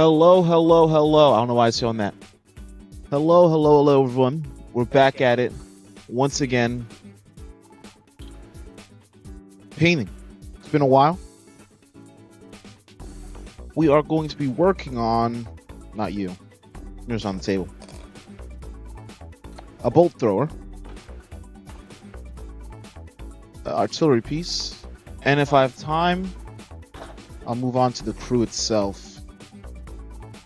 Hello, hello, hello. I don't know why it's showing that. Hello, hello, hello, everyone. We're back at it once again. Painting. It's been a while. We are going to be working on, not you, yours on the table, a bolt thrower, an artillery piece, and if I have time, I'll move on to the crew itself.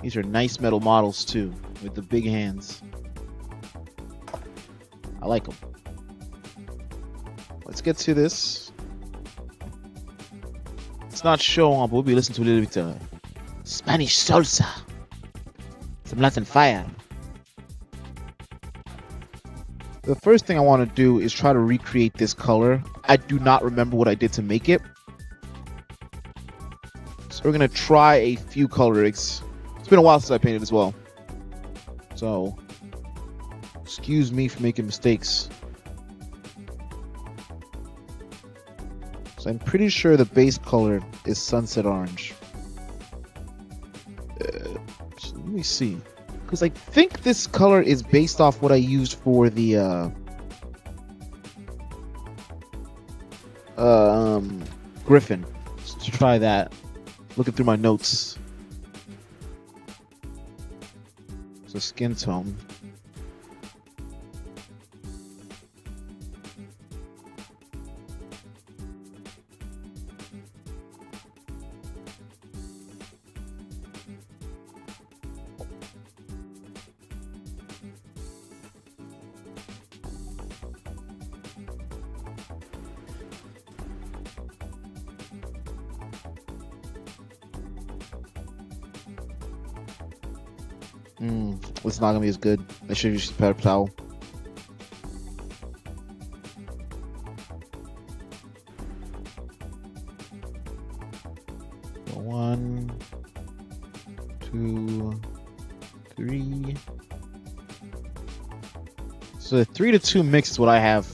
These are nice metal models too, with the big hands. I like them. Let's get to this. It's not showing up, but we'll be listening to a little bit of Spanish salsa. Some Latin fire. The first thing I want to do is try to recreate this color. I do not remember what I did to make it. So we're going to try a few color rigs. It's been a while since I painted as well. So, excuse me for making mistakes. So I'm pretty sure the base color is sunset orange. Let me see. Because I think this color is based off what I used for the Griffin. Let's try that. Looking through my notes. So skin tone. It's not gonna be as good. I should use the paper towel. So 1, 2, 3. So the 3 to 2 mix is what I have.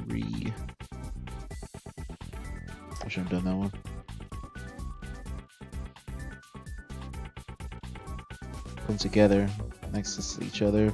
3. I should have done that one. Come together next to each other.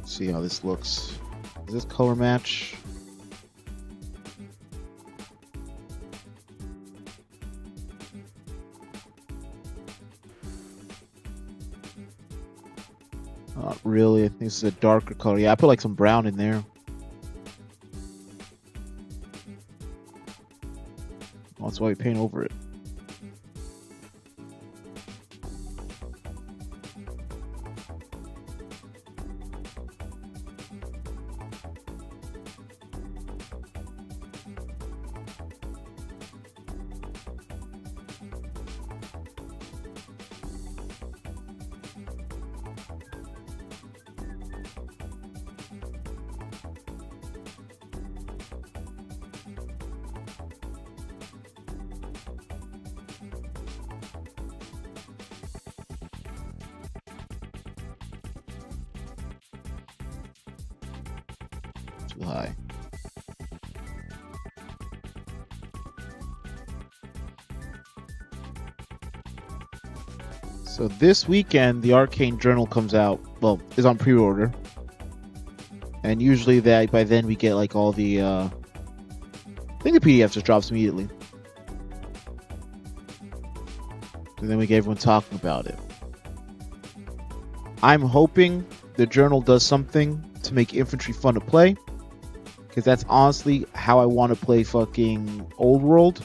See how this looks. Does this color match? Not really. I think this is a darker color. Yeah, I put like some brown in there. Oh, that's why we paint over it. Too high. So this weekend, the Arcane Journal comes out. Well, is on pre-order, and usually that by then we get like all the. I think the PDF just drops immediately, and then we get everyone talking about it. I'm hoping the journal does something to make infantry fun to play, because that's honestly how I want to play fucking Old World,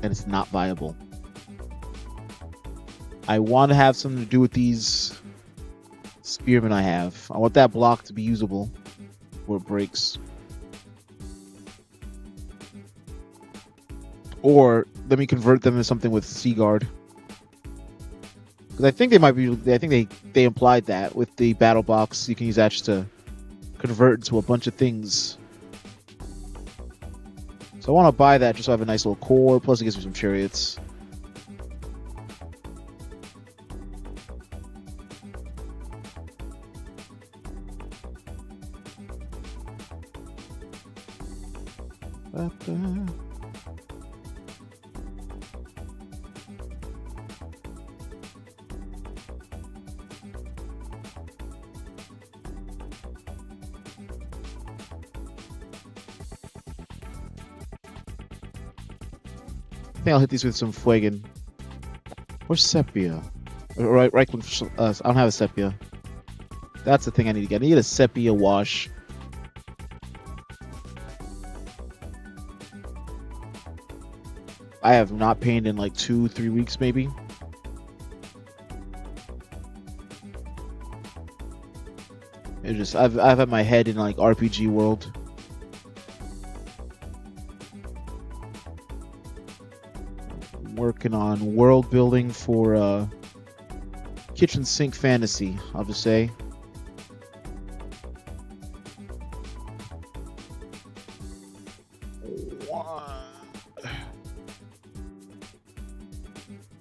and it's not viable. I want to have something to do with these spearmen I have. I want that block to be usable before it breaks. Or let me convert them into something with Sea Guard. Because I think they might be. I think they implied that with the battle box, you can use that just to convert into a bunch of things. So I want to buy that just so I have a nice little core. Plus, it gives me some chariots. I think I'll hit these with some Fuegan. Or Sepia. Right, I don't have a Sepia. That's the thing I need to get. I need a Sepia wash. I have not painted in like 2-3 weeks, maybe. It just I've had my head in like RPG world. Working on world building for kitchen sink fantasy, I'll just say.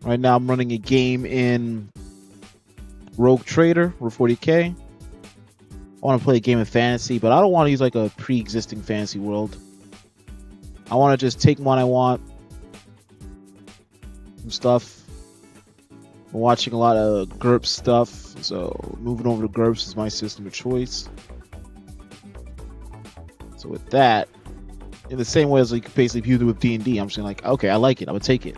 Right now I'm running a game in Rogue Trader for 40k. I want to play a game of fantasy, but I don't want to use like a pre-existing fantasy world. I want to just take one I want. Some stuff. I'm watching a lot of GURPS stuff, so moving over to GURPS is my system of choice. So with that, in the same way as like basically you do with D&D, I'm just like, okay, I like it, I would take it.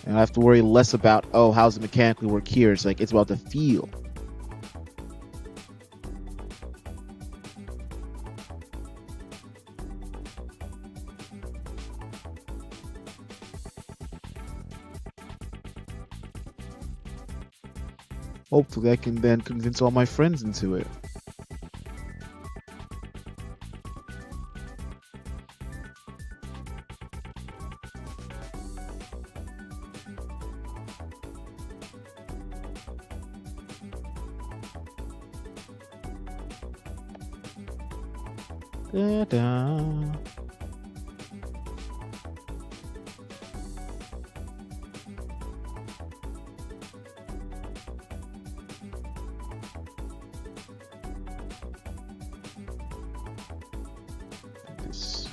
And I have to worry less about, oh, how's it mechanically work here? It's like, it's about the feel. Hopefully I can then convince all my friends into it. Da-da. This.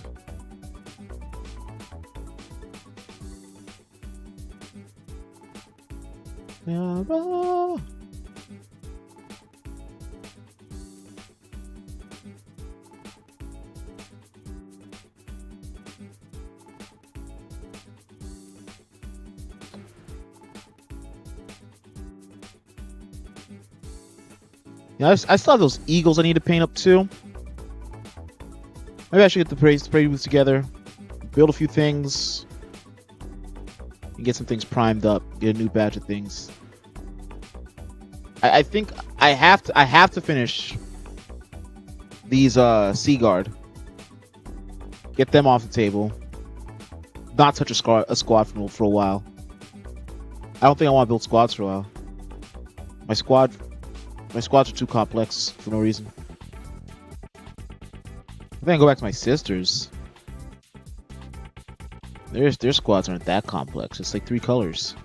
Da-da. Yeah, I still have those eagles I need to paint up too. Maybe I should get the spray booths together, build a few things, and get some things primed up. Get a new batch of things. I think I have to finish these Sea Guard. Get them off the table. Not touch a squad for a while. I don't think I want to build squads for a while. My squads are too complex for no reason. I think I go back to my sisters. Their squads aren't that complex. It's like 3 colors.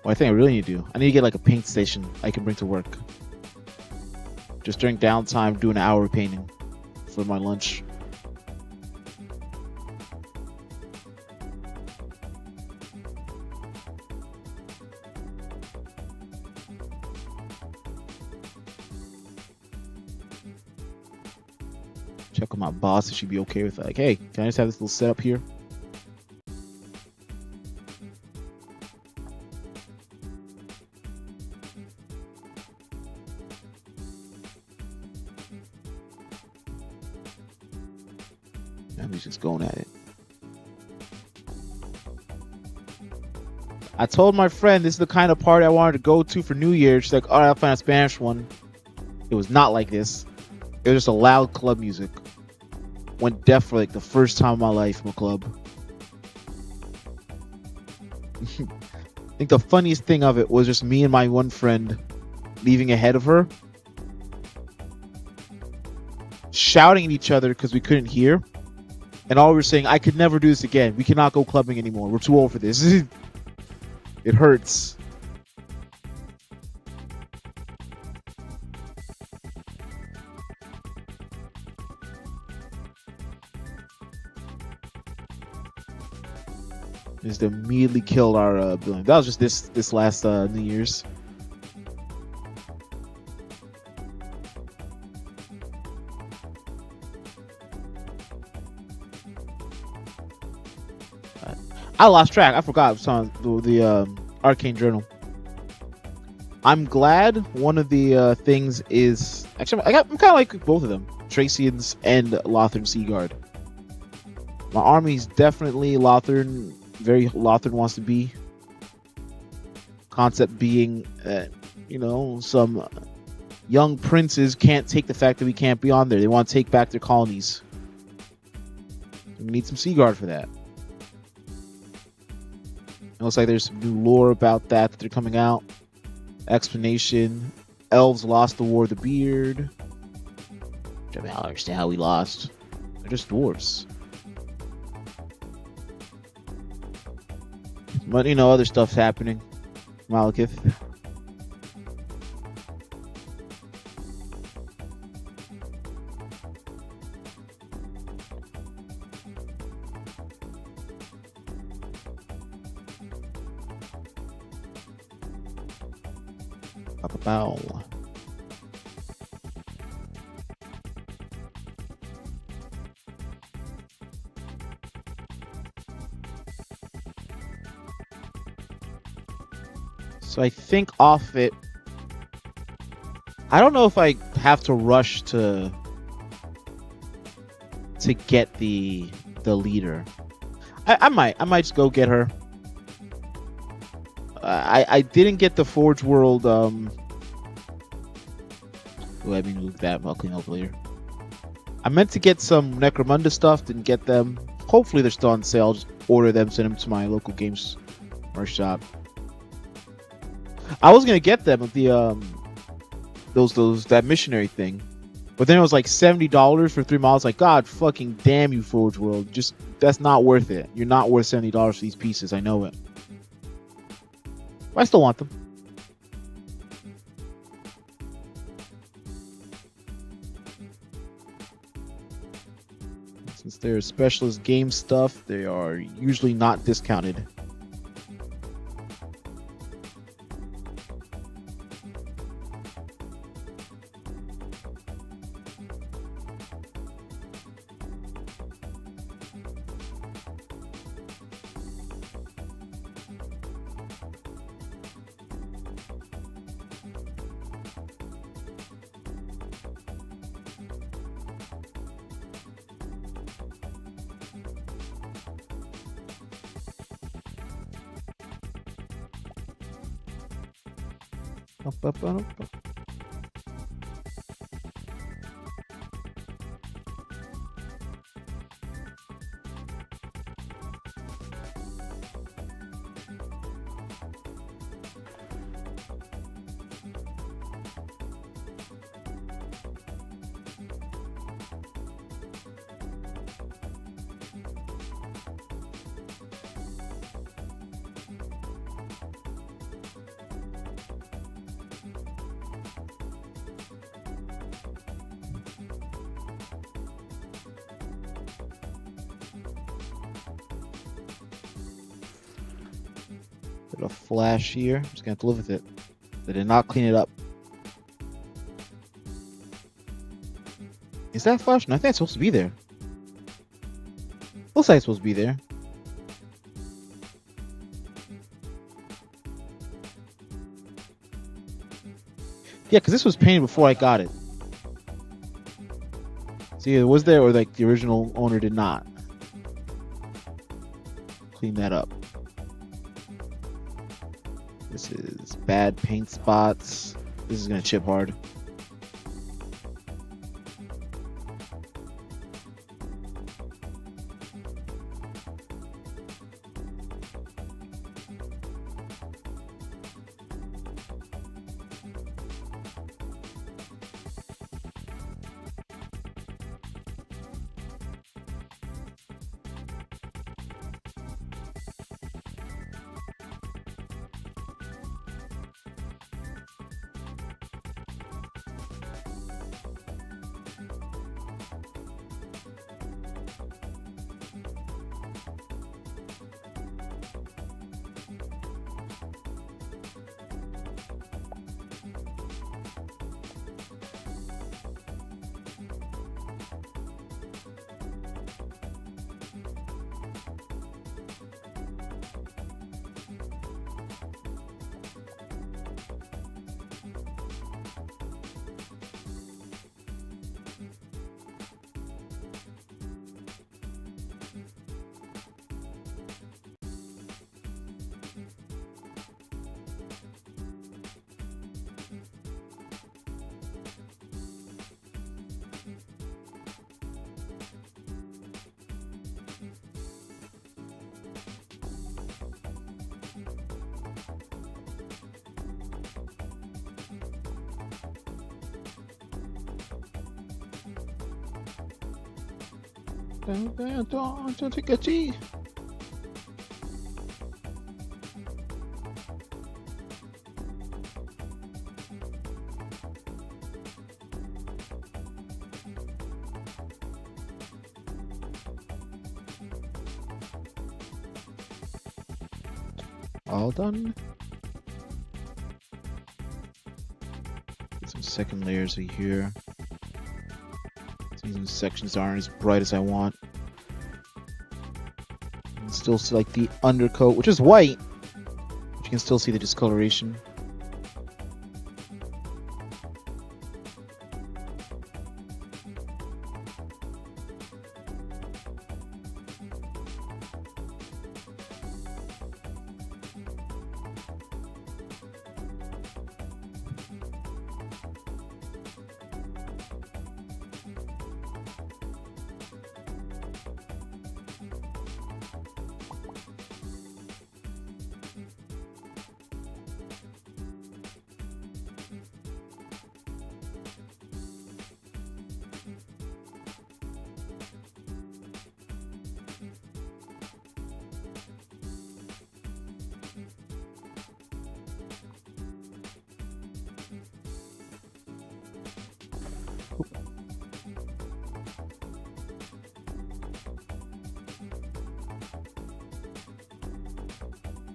What I think I really need to do, I need to get like a paint station I can bring to work. Just during downtime, do an hour of painting for my lunch. Check with my boss if she'd be okay with that. Like, hey, can I just have this little setup here? I'm just going at it. I told my friend this is the kind of party I wanted to go to for New Year. She's like, all right, I'll find a Spanish one. It was not like this. It was just a loud club music. Went deaf for like the first time in my life in a club. I think the funniest thing of it was just me and my one friend leaving ahead of her, shouting at each other because we couldn't hear. And all we were saying, I could never do this again. We cannot go clubbing anymore. We're too old for this. It hurts. Just immediately killed our building. That was just this last New Year's. I lost track. I forgot. I was on the Arcane Journal. I'm glad one of the things is actually I'm kind of like both of them, Tracians and Lothern Seaguard. My army's definitely Lothern, very Lothern wants to be. Concept being that some young princes can't take the fact that we can't be on there. They want to take back their colonies. We need some Seaguard for that. It looks like there's some new lore about that they're coming out. Explanation. Elves lost the War of the Beard. I don't understand how we lost. They're just dwarves. But other stuff's happening. Malekith. Bow. So I think off it, I don't know if I have to rush to get the leader. I might just go get her. I didn't get the Forge World. I mean, look that. I'll clean up later. I meant to get some Necromunda stuff. Didn't get them. Hopefully they're still on sale. I'll just order them. Send them to my local games shop. I was gonna get them with the that missionary thing, but then it was like $70 for 3 miles. Like, God fucking damn you, Forge World! Just that's not worth it. You're not worth $70 for these pieces. I know it. But I still want them. Since they're specialist game stuff, they are usually not discounted. Up. Bit of flash here. I'm just gonna have to live with it. They did not clean it up. Is that flash? No, I think it's supposed to be there. Looks like it's supposed to be there. Yeah, because this was painted before I got it. See, it was there, or like the original owner did not clean that up. This is bad paint spots. This is gonna chip hard. Don't take a tea. All done. Get some second layers of here. These sections aren't as bright as I want. You can still see like the undercoat, which is white, but you can still see the discoloration.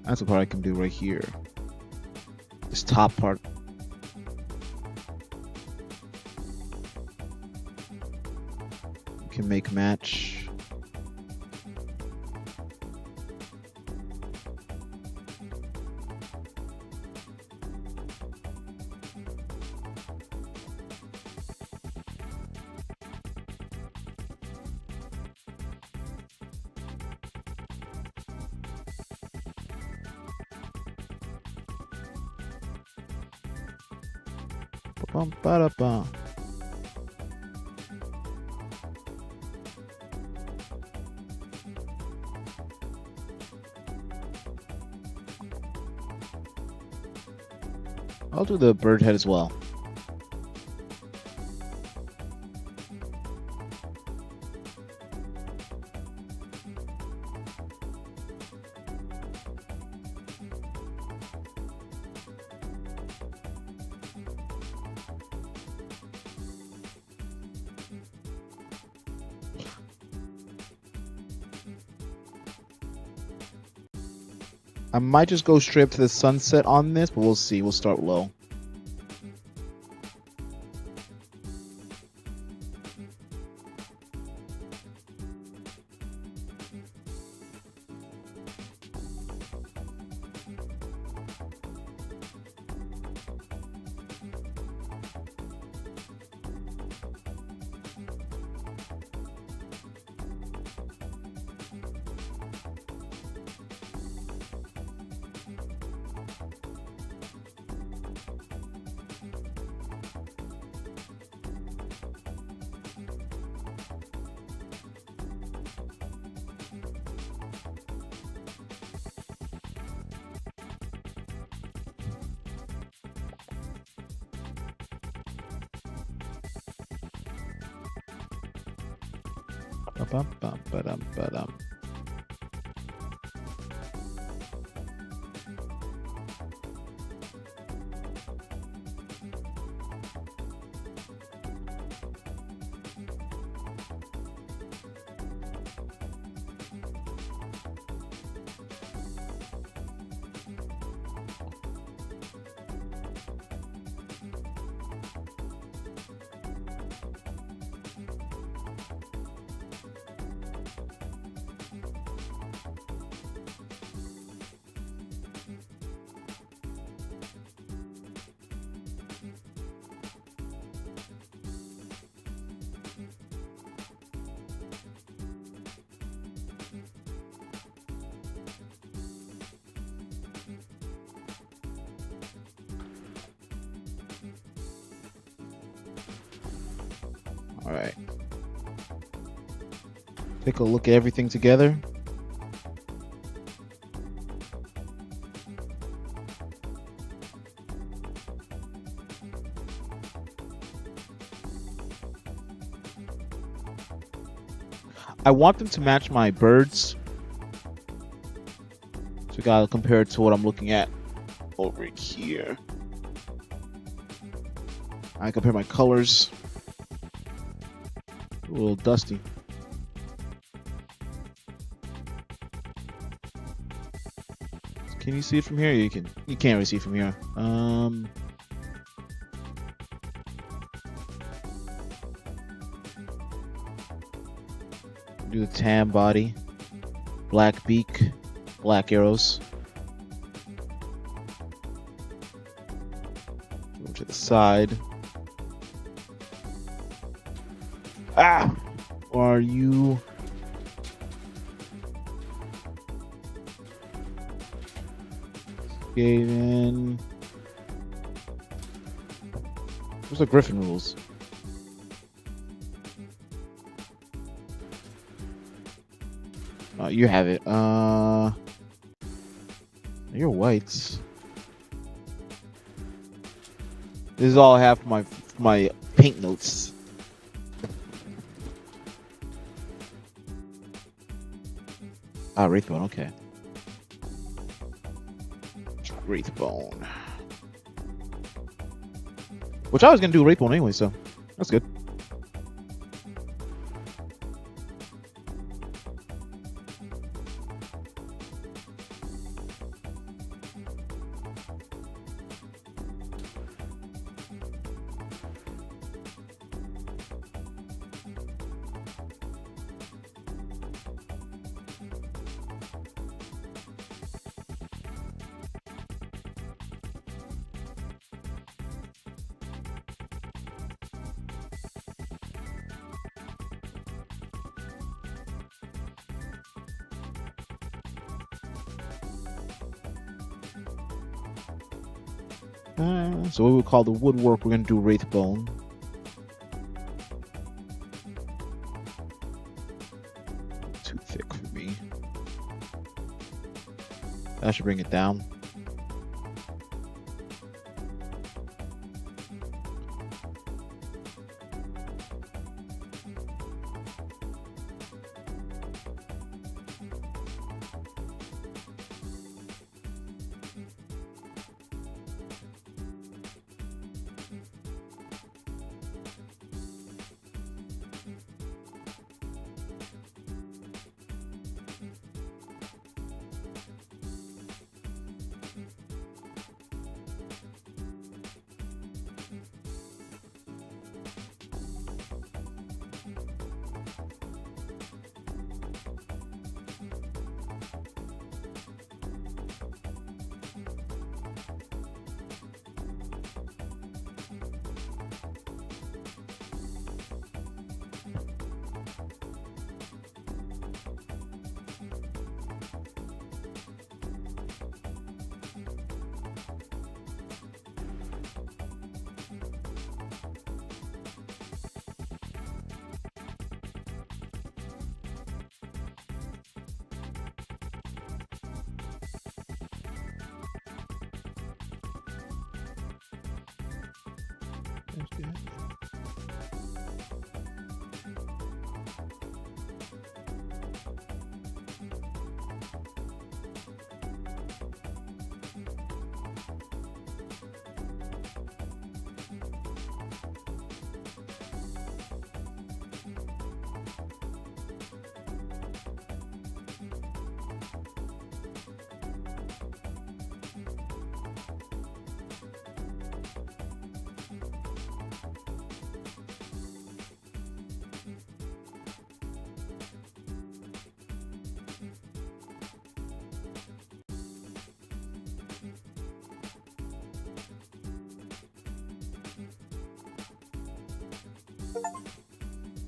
That's the part I can do right here. This top part. You can make match. Bum-ba-da-bum. I'll do the bird head as well. I might just go straight up to the sunset on this, but we'll see. We'll start low. Ba-bum, bum, ba-dum, ba-dum. All right. Take a look at everything together. I want them to match my birds. So we gotta compare it to what I'm looking at over here. I compare my colors. A little dusty. Can you see it from here? You can't really see it from here. Do the tan body, black beak, black arrows. Go to the side. Ah! Are you? Skaven. Where's the Griffin rules? You have it. You're whites. This is all I have for my paint notes. Ah, Wraithbone, okay. Wraithbone. Which I was gonna do Wraithbone anyway, so that's good. So what we call the woodwork, we're gonna do Wraithbone. Too thick for me. That should bring it down.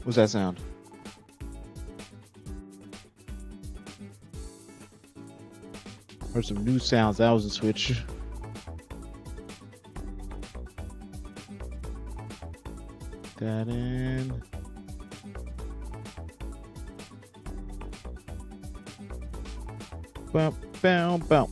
What's that sound? Heard some new sounds. That was a switch. That in. Bow, bow, bow.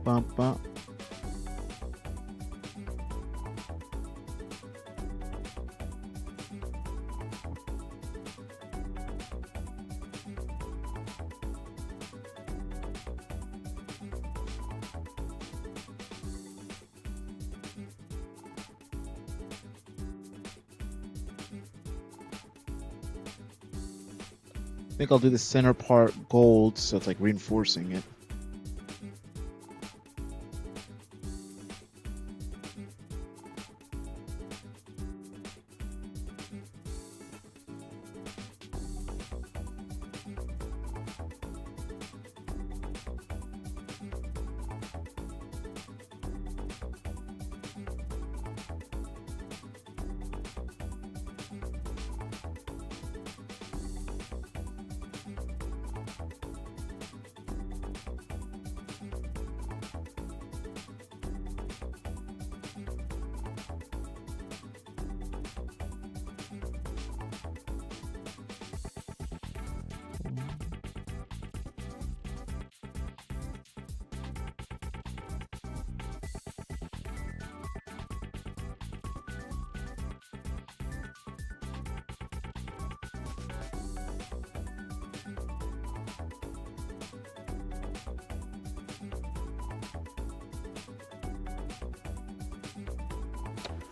Bump, bump. I think I'll do the center part gold, so it's like reinforcing it.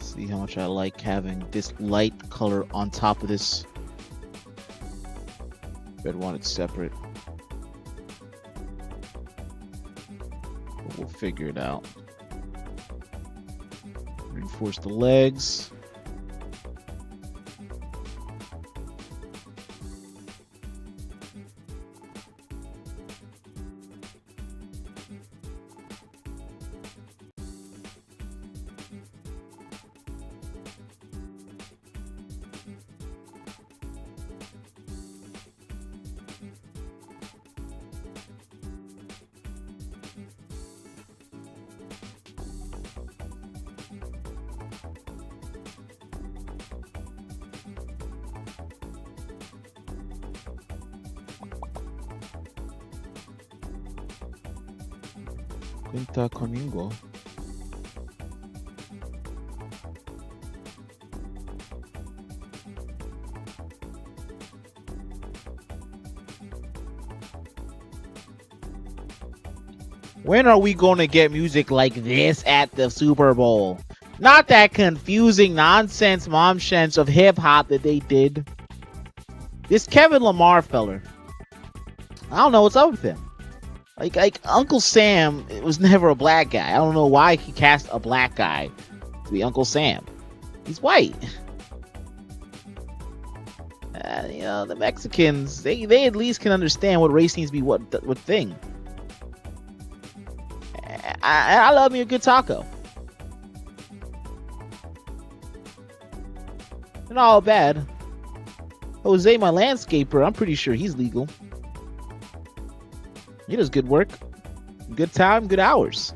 See how much I like having this light color on top of this. I'd want it separate. But we'll figure it out. Reinforce the legs. Cuenta conmigo. When are we going to get music like this at the Super Bowl? Not that confusing nonsense momshens of hip hop that they did. This Kevin Lamar feller, I don't know what's up with him. Like Uncle Sam was never a black guy. I don't know why he cast a black guy to be Uncle Sam. He's white. You know, the Mexicans, they at least can understand what race needs to be what thing. I love me a good taco. Not all bad. Jose, my landscaper, I'm pretty sure he's legal. He does good work, good time, good hours.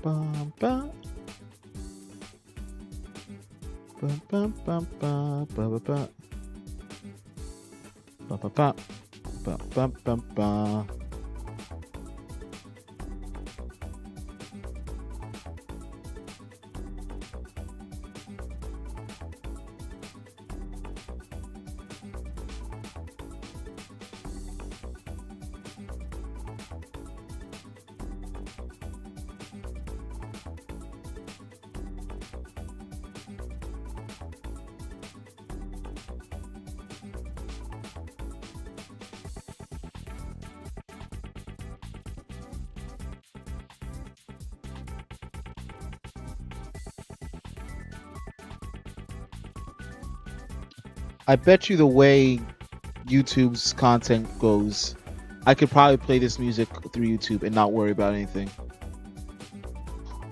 Bum, bum. Bum, bum, bum, bum, bum, bum, bum. Bum, bum, bum. Bum, bum, bum, bum. I bet you the way YouTube's content goes, I could probably play this music through YouTube and not worry about anything.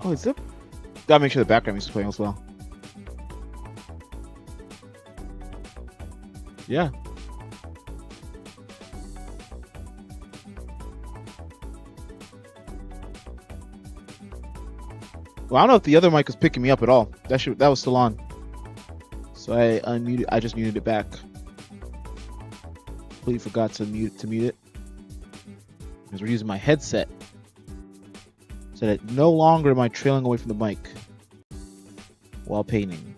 Oh, is it? Gotta make sure the background music's playing as well. Yeah. Well, I don't know if the other mic was picking me up at all. That was still on. So I unmuted. I just muted it back. Completely forgot to mute it because we're using my headset, so that no longer am I trailing away from the mic while painting.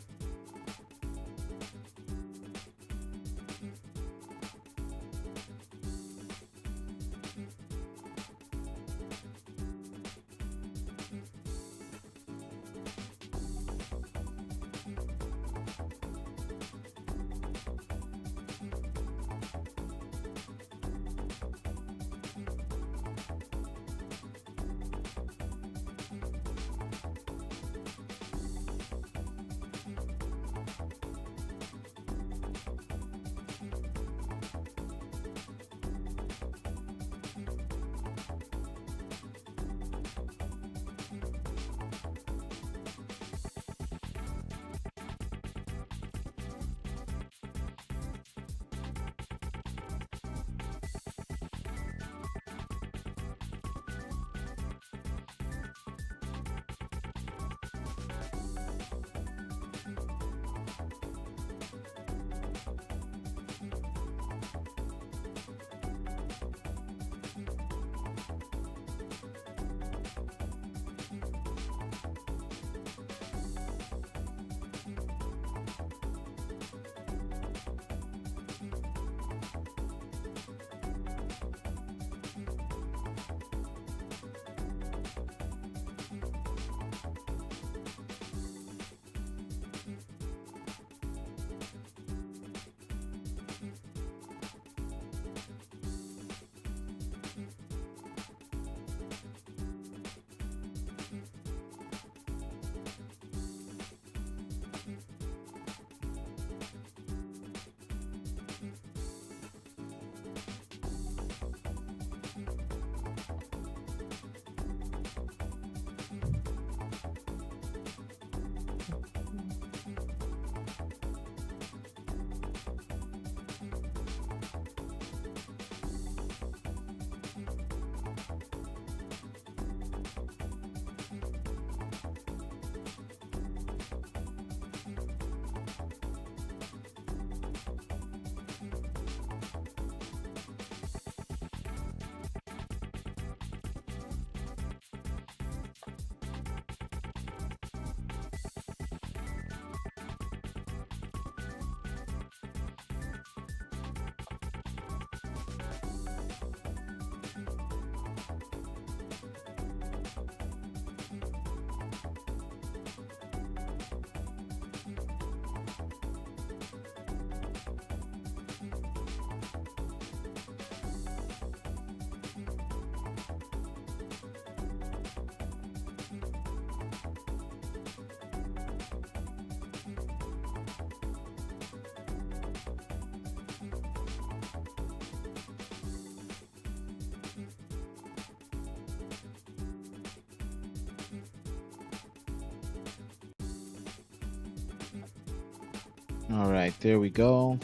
All right, there we go.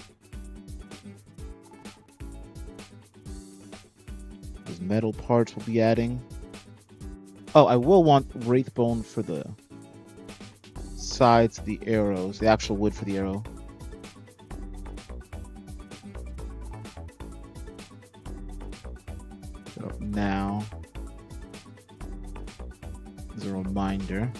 Those metal parts we'll be adding. Oh, I will want wraithbone for the sides of the arrows, the actual wood for the arrow. now. As a reminder.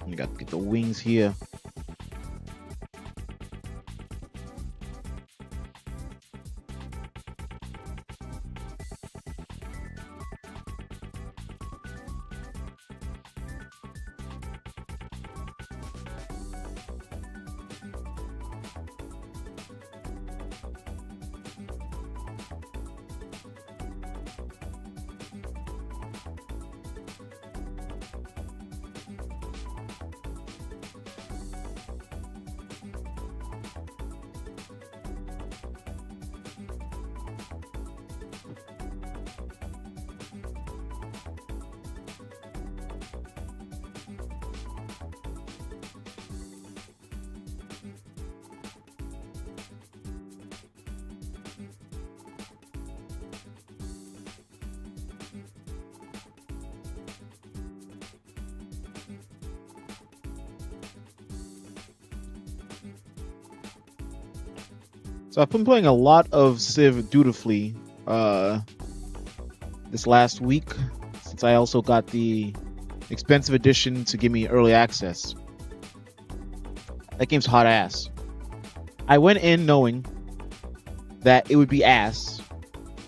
You got to get the wings here. So I've been playing a lot of Civ dutifully this last week, since I also got the expensive edition to give me early access. That game's hot ass. I went in knowing that it would be ass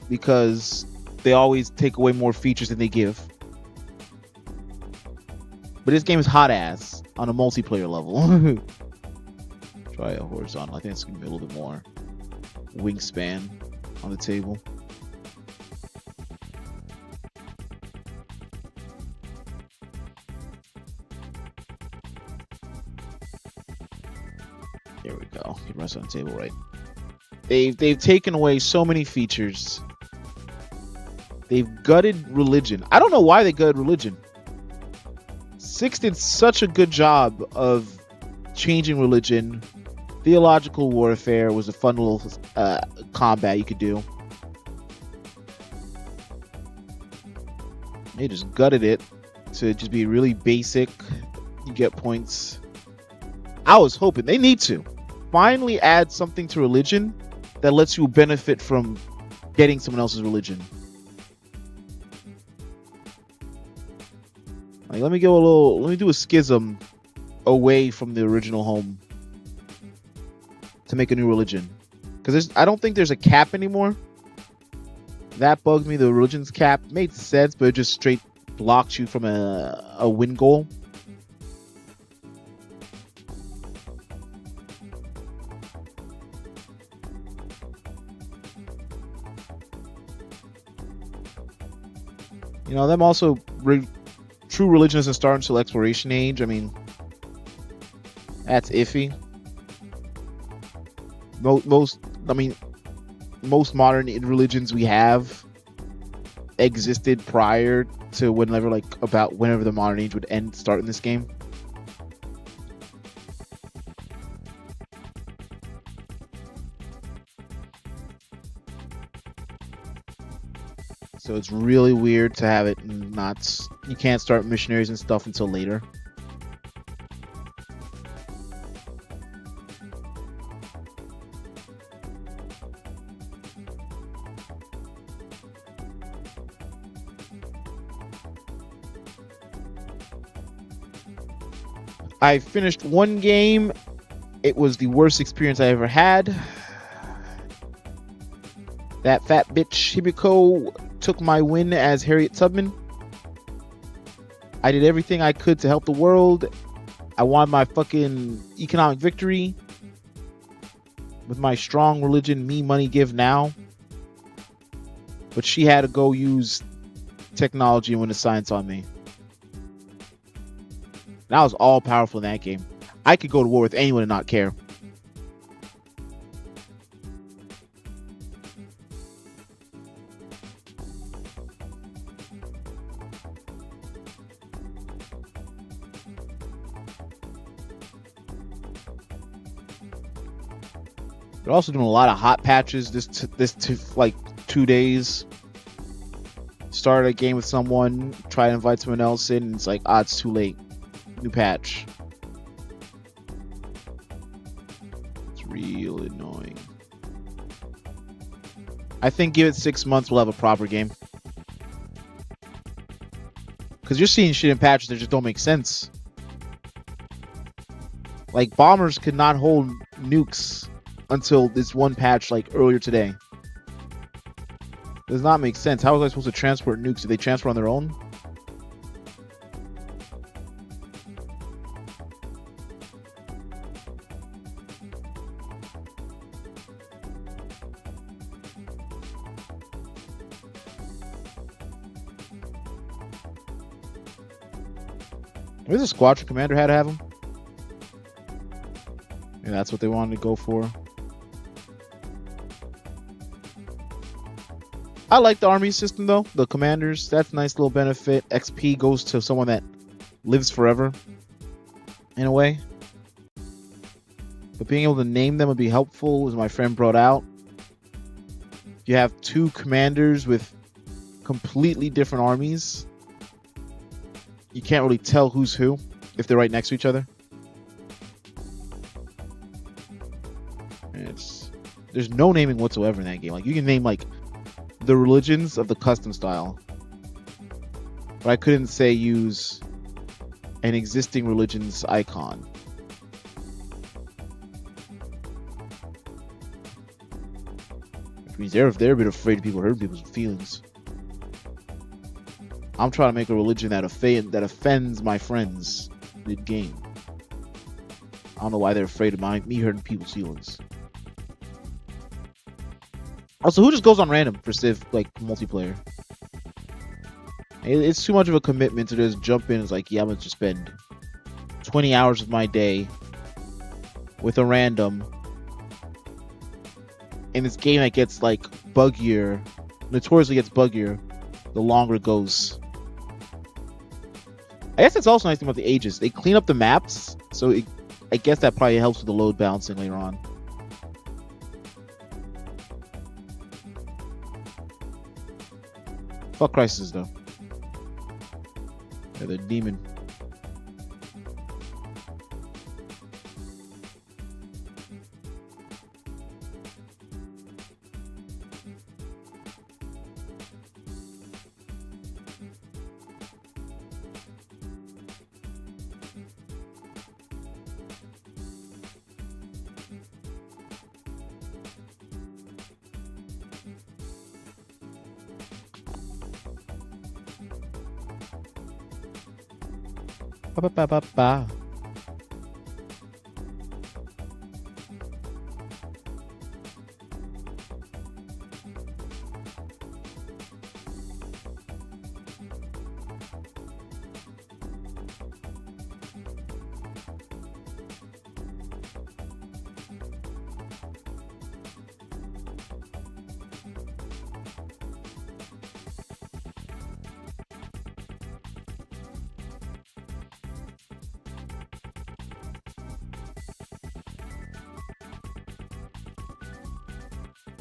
because they always take away more features than they give. But this game is hot ass on a multiplayer level. Try a horizontal. I think it's gonna be a little bit more wingspan on the table. There we go. Keep rest on the table, right? They've taken away so many features. They've gutted religion. I don't know why they gutted religion. 6 did such a good job of changing religion. Theological warfare was a fun little combat you could do. They just gutted it to just be really basic. You get points. I was hoping they need to finally add something to religion that lets you benefit from getting someone else's religion. Like, let me do a schism away from the original home to make a new religion, because I don't think there's a cap anymore. That bugged me. The religion's cap made sense, but it just straight blocked you from a win goal. You know, them also true religion doesn't start until exploration age. I mean, that's iffy. Most modern religions we have existed prior to whenever the modern age would start in this game. So it's really weird to have it you can't start missionaries and stuff until later. I finished one game. It was the worst experience I ever had. That fat bitch Hibiko took my win as Harriet Tubman. I did everything I could to help the world. I won my fucking economic victory with my strong religion, me money give now. But she had to go use technology and win the science on me. And I was all powerful in that game. I could go to war with anyone and not care. They're also doing a lot of hot patches this like 2 days. start a game with someone, try to invite someone else in, and it's like, it's too late. New patch. It's real annoying. I think give it 6 months, we'll have a proper game. Because you're seeing shit in patches that just don't make sense. Like, bombers could not hold nukes until this one patch, like, earlier today. Does not make sense. How was I supposed to transport nukes? Did they transfer on their own? Maybe the squadron commander had to have him. Yeah, that's what they wanted to go for. I like the army system though. The commanders, that's a nice little benefit. XP goes to someone that lives forever, in a way. But being able to name them would be helpful, as my friend brought out. You have 2 commanders with completely different armies. You can't really tell who's who if they're right next to each other. There's no naming whatsoever in that game. Like, you can name like the religions of the custom style, but I couldn't say use an existing religion's icon. Which means they're a bit afraid of people hurting people's feelings. I'm trying to make a religion that offends my friends mid-game. I don't know why they're afraid of me hurting people's feelings. Also, who just goes on random for Civ, like, multiplayer? It's too much of a commitment to just jump in. It's like, yeah, I'm going to just spend 20 hours of my day with a random in this game that gets, like, buggier, notoriously gets buggier the longer it goes. I guess that's also nice thing about the ages. They clean up the maps, so I guess that probably helps with the load balancing later on. Fuck Crisis though. Yeah, the demon. Ba, ba, ba, ba.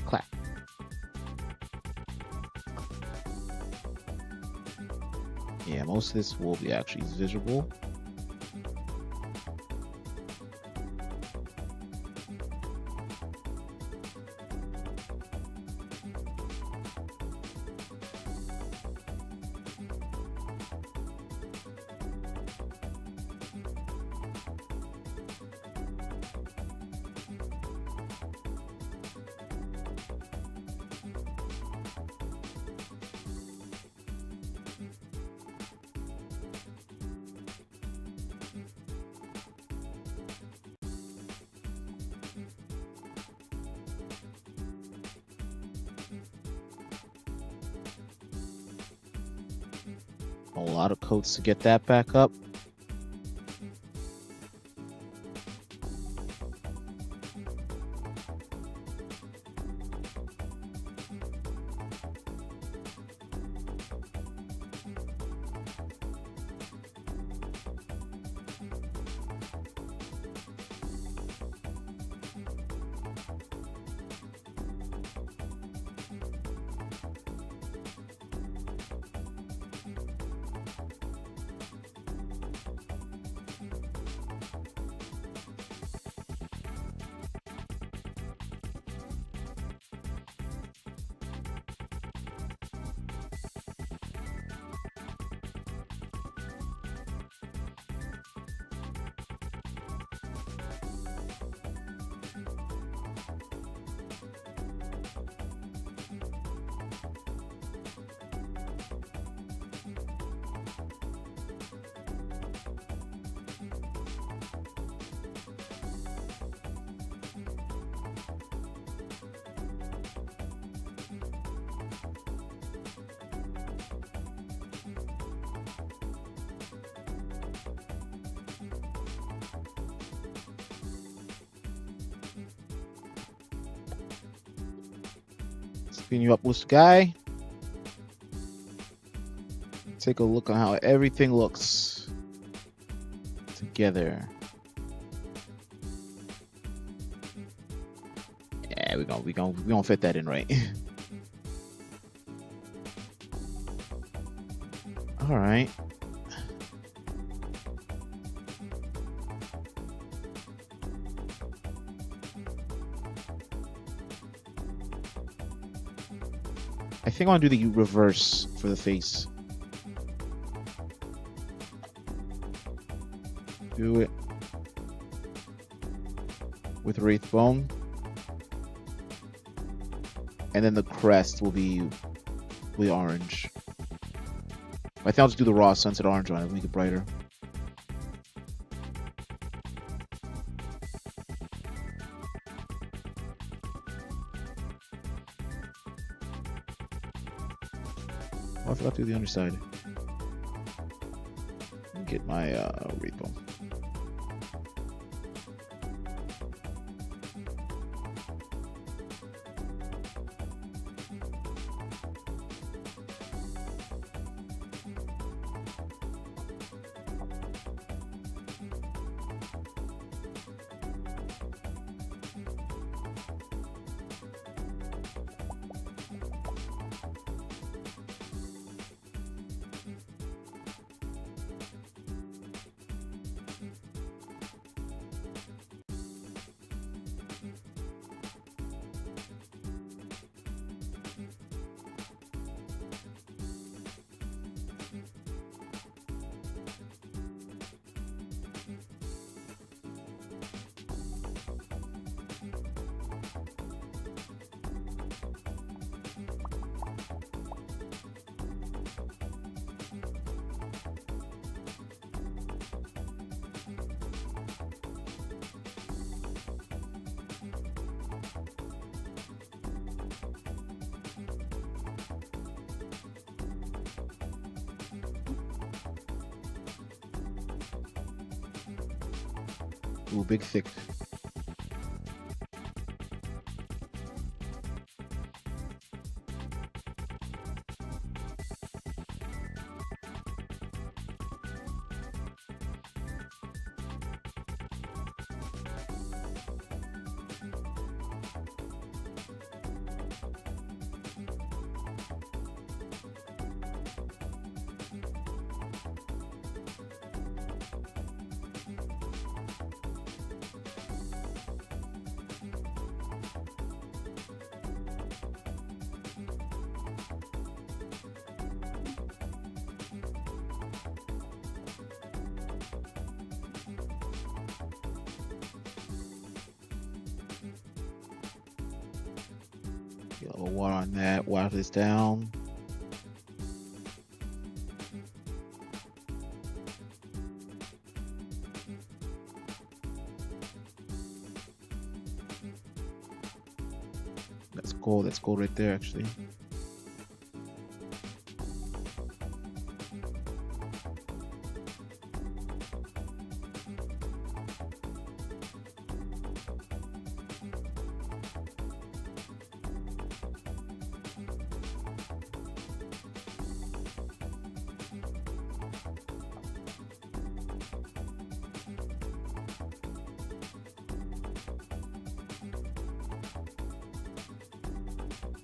Clap. Yeah, most of this will be actually visible. A lot of coats to get that back up. Clean you up, Mr. Guy. Take a look on how everything looks together. Yeah, we gonna fit that in right. All right. I think I want to do the reverse for the face. Do it with Wraith Bone. And then the crest will be orange. I think I'll just do the raw sunset orange on it, make it brighter. Oh, I forgot to do the underside. Get my Wraith Bone. Ooh, big thick. Get a little water on that, water this down. That's gold right there actually.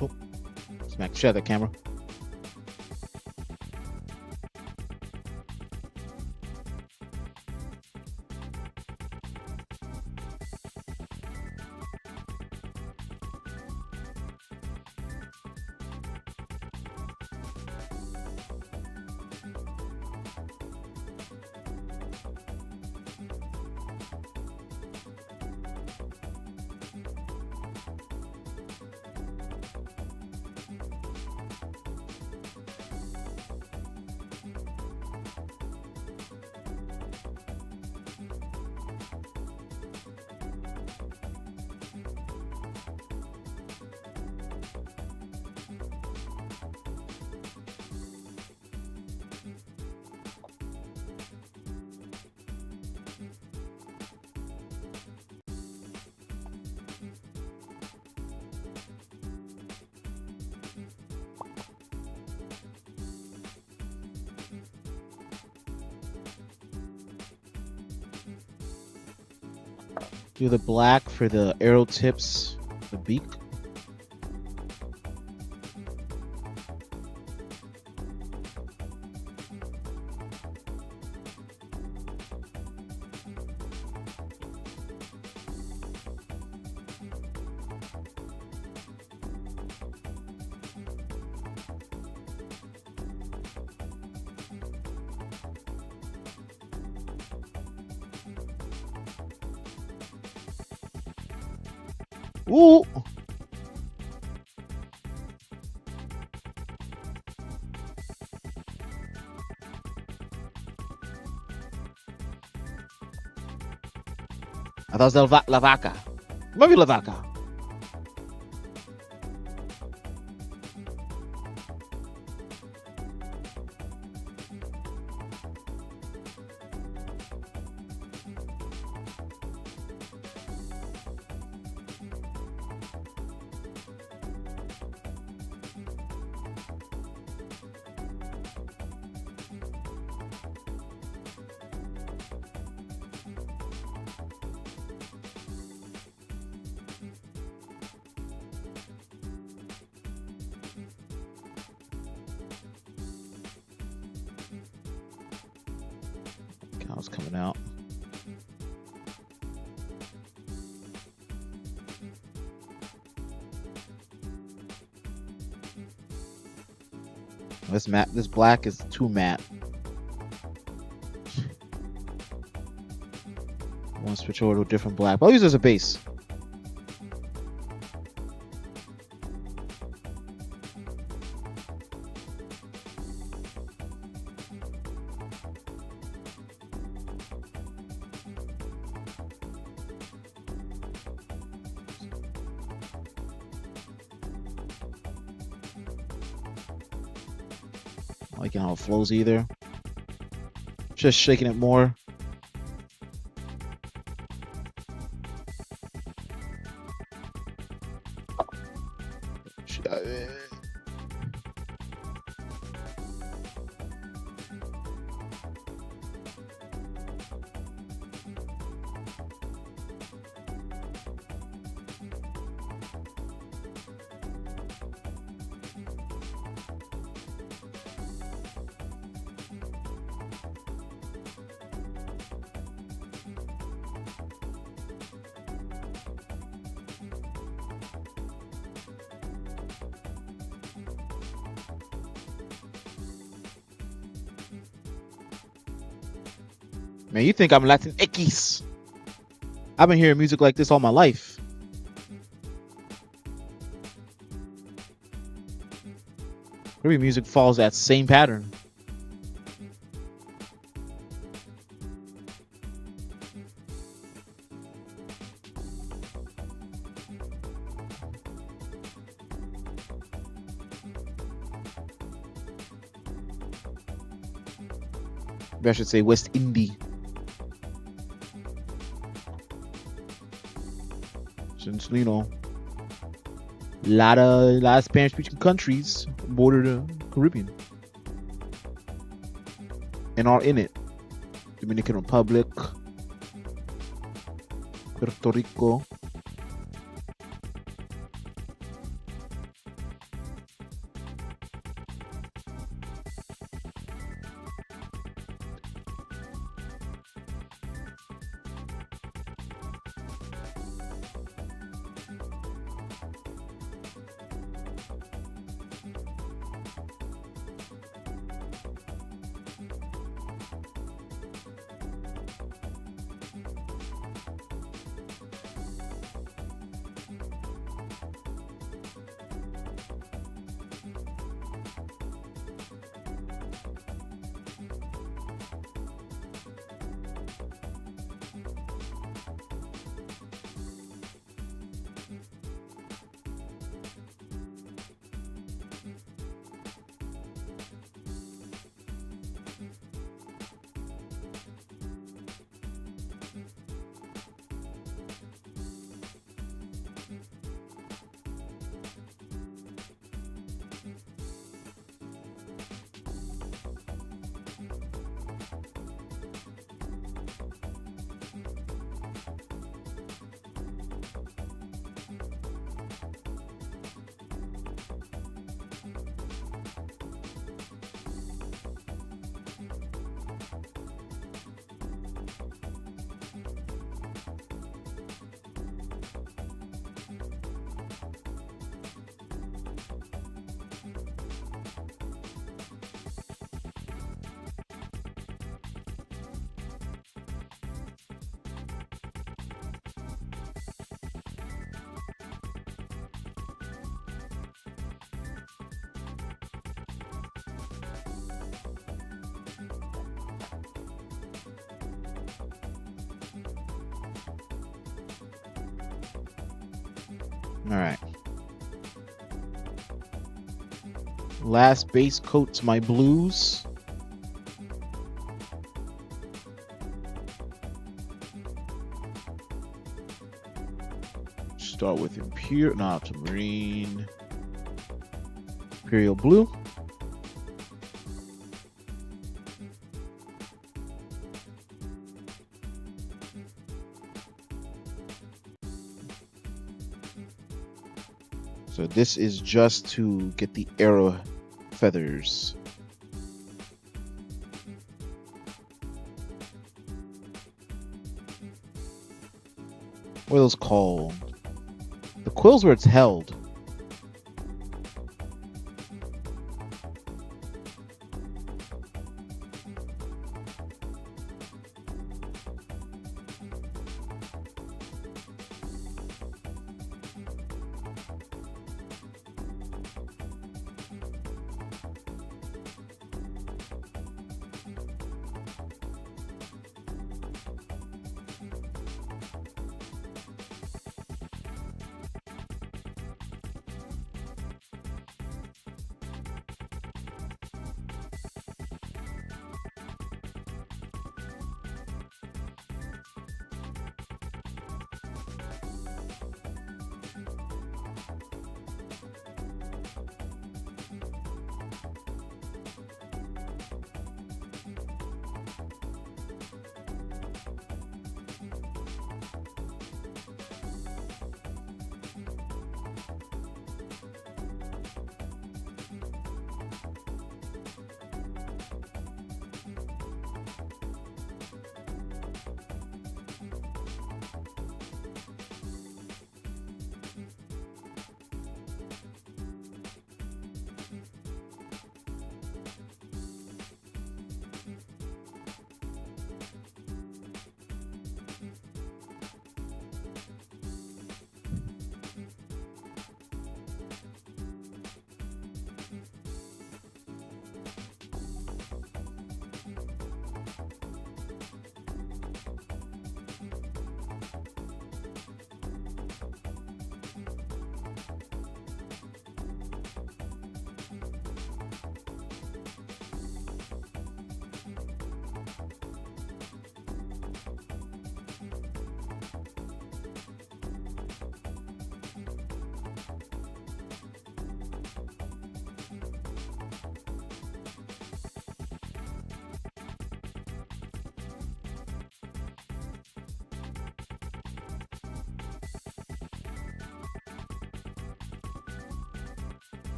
Oh, smack, share that camera. Do the black for the arrow tips, the beak. Ooh. I thought it was La Vaca. Maybe La Vaca. Cow's coming out. This matte, this black is too matte. I want to switch over to a different black. But I'll use it as a base. I like how it flows either. Just shaking it more. Man, you think I'm Latin X? I've been hearing music like this all my life. Every music follows that same pattern. Maybe I should say West Indie. Since, you know, a lot of Spanish-speaking countries border the Caribbean and are in it. Dominican Republic, Puerto Rico. All right. Last base coat to my blues. Start with Marine. Imperial blue. So this is just to get the arrow feathers. What are those called? The quills where it's held.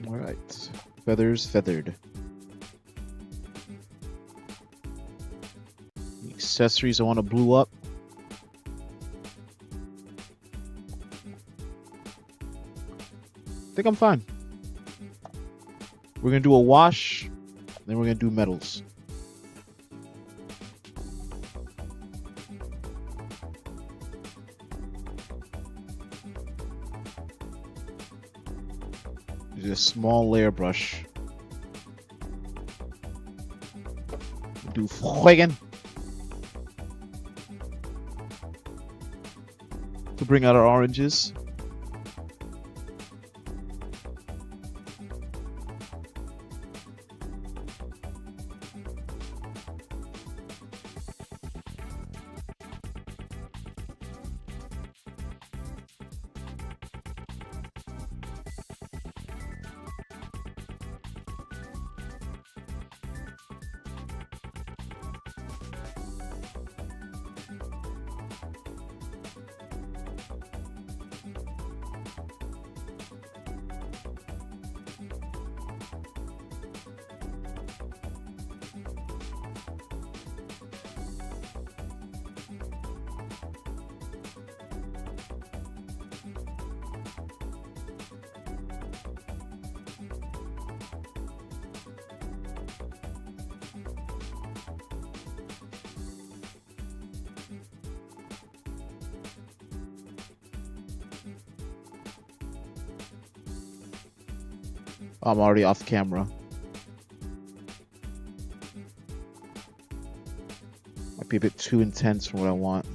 All right, feathers feathered. The accessories I want to blue up. I think I'm fine. We're gonna do a wash, then we're gonna do metals. Use a small layer brush. Do fuegen to bring out our oranges. I'm already off camera. Might be a bit too intense for what I want.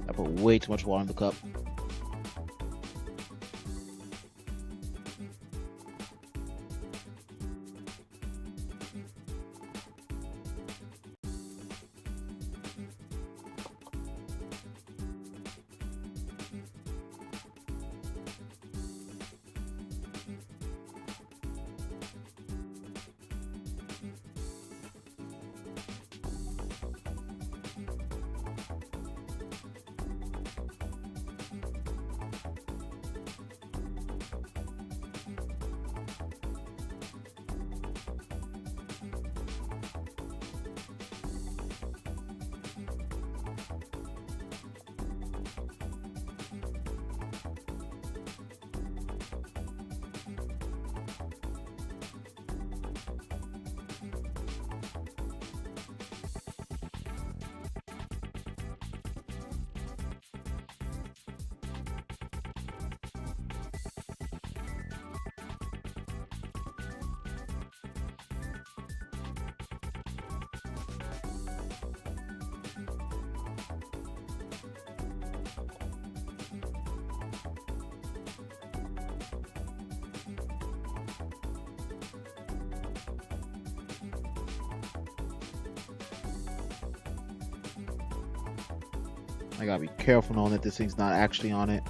I put way too much water in the cup. I gotta be careful knowing that this thing's not actually on it.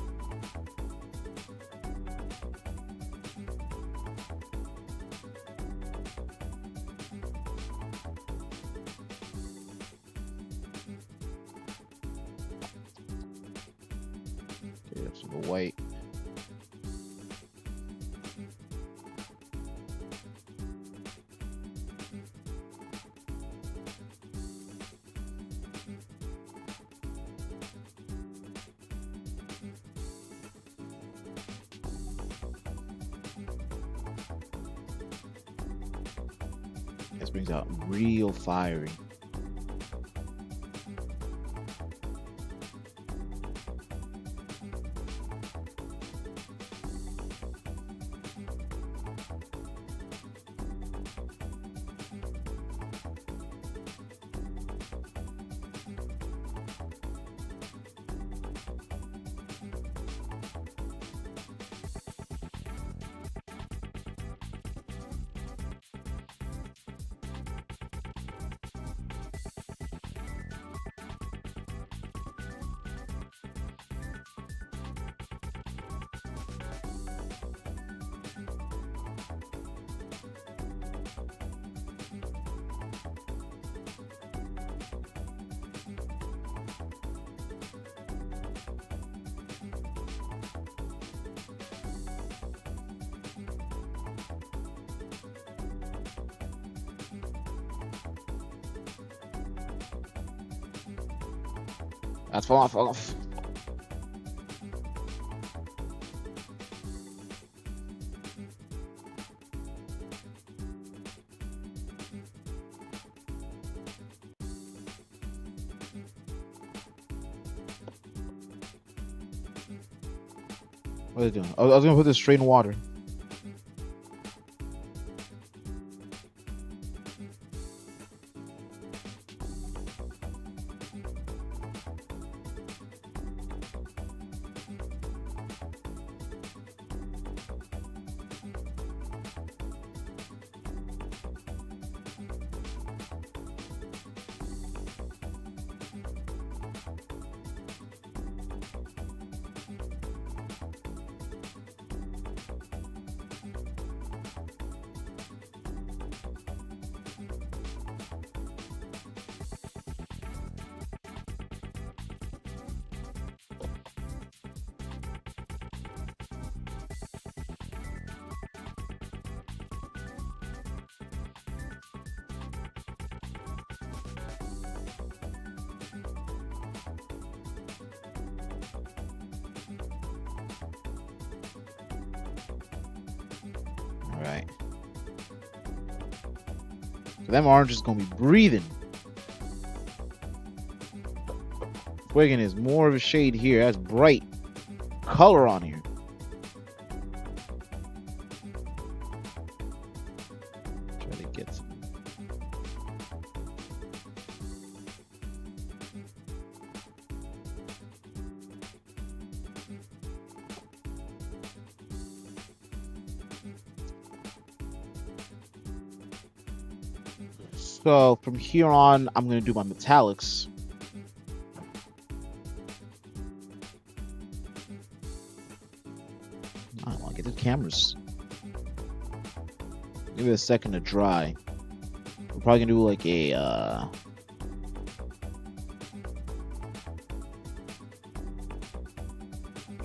Okay, that's some white. This brings out real fiery. That's fall off, fall off. What are they doing? I was gonna put this straight in water. Alright. So them oranges is gonna be breathing. Fuegan is more of a shade here. That's bright color on here. Try to get some. So from here on, I'm gonna do my metallics. I want to get the cameras. Give it a second to dry. We're probably gonna do like a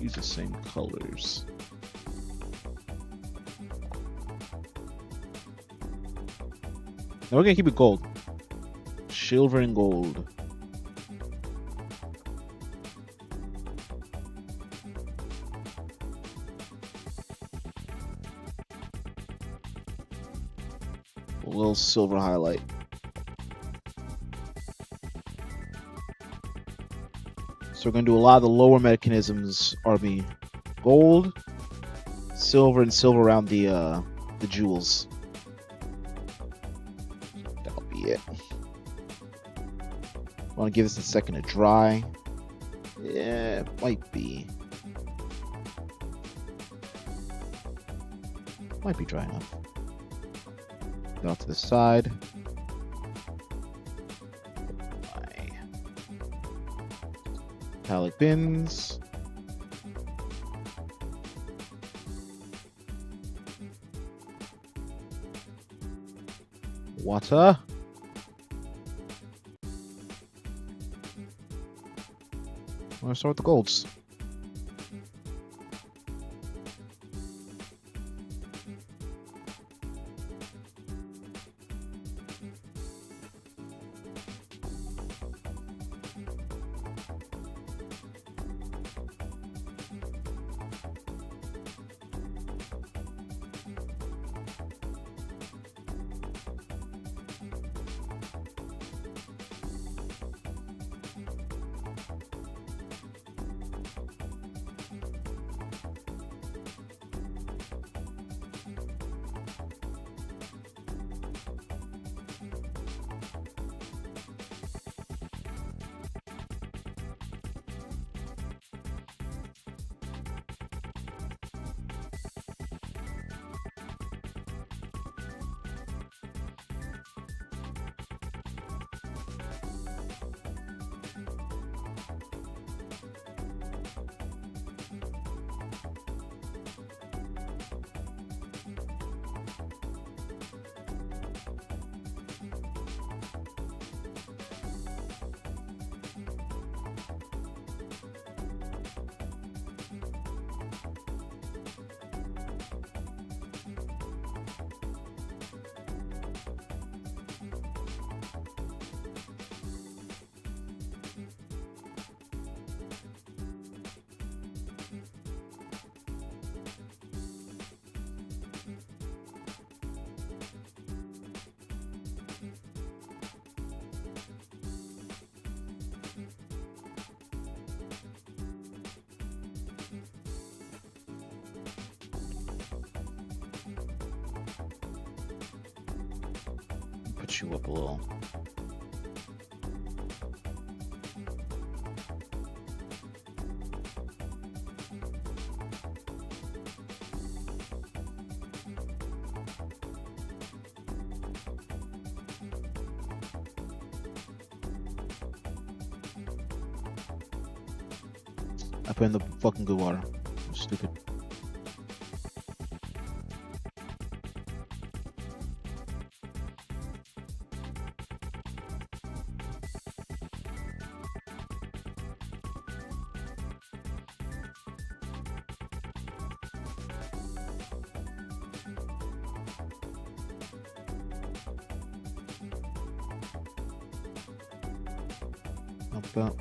use the same colors. Now we're gonna keep it gold. Silver and gold. A little silver highlight. So we're gonna do a lot of the lower mechanisms are be gold, silver, and silver around the jewels. That'll be it. I want to give this a second to dry. Yeah, it might be. Might be dry enough. Go to the side. My metallic bins. Water. I'm gonna start with the golds. Put you up a little. I put in the fucking good water. I'm stupid. About.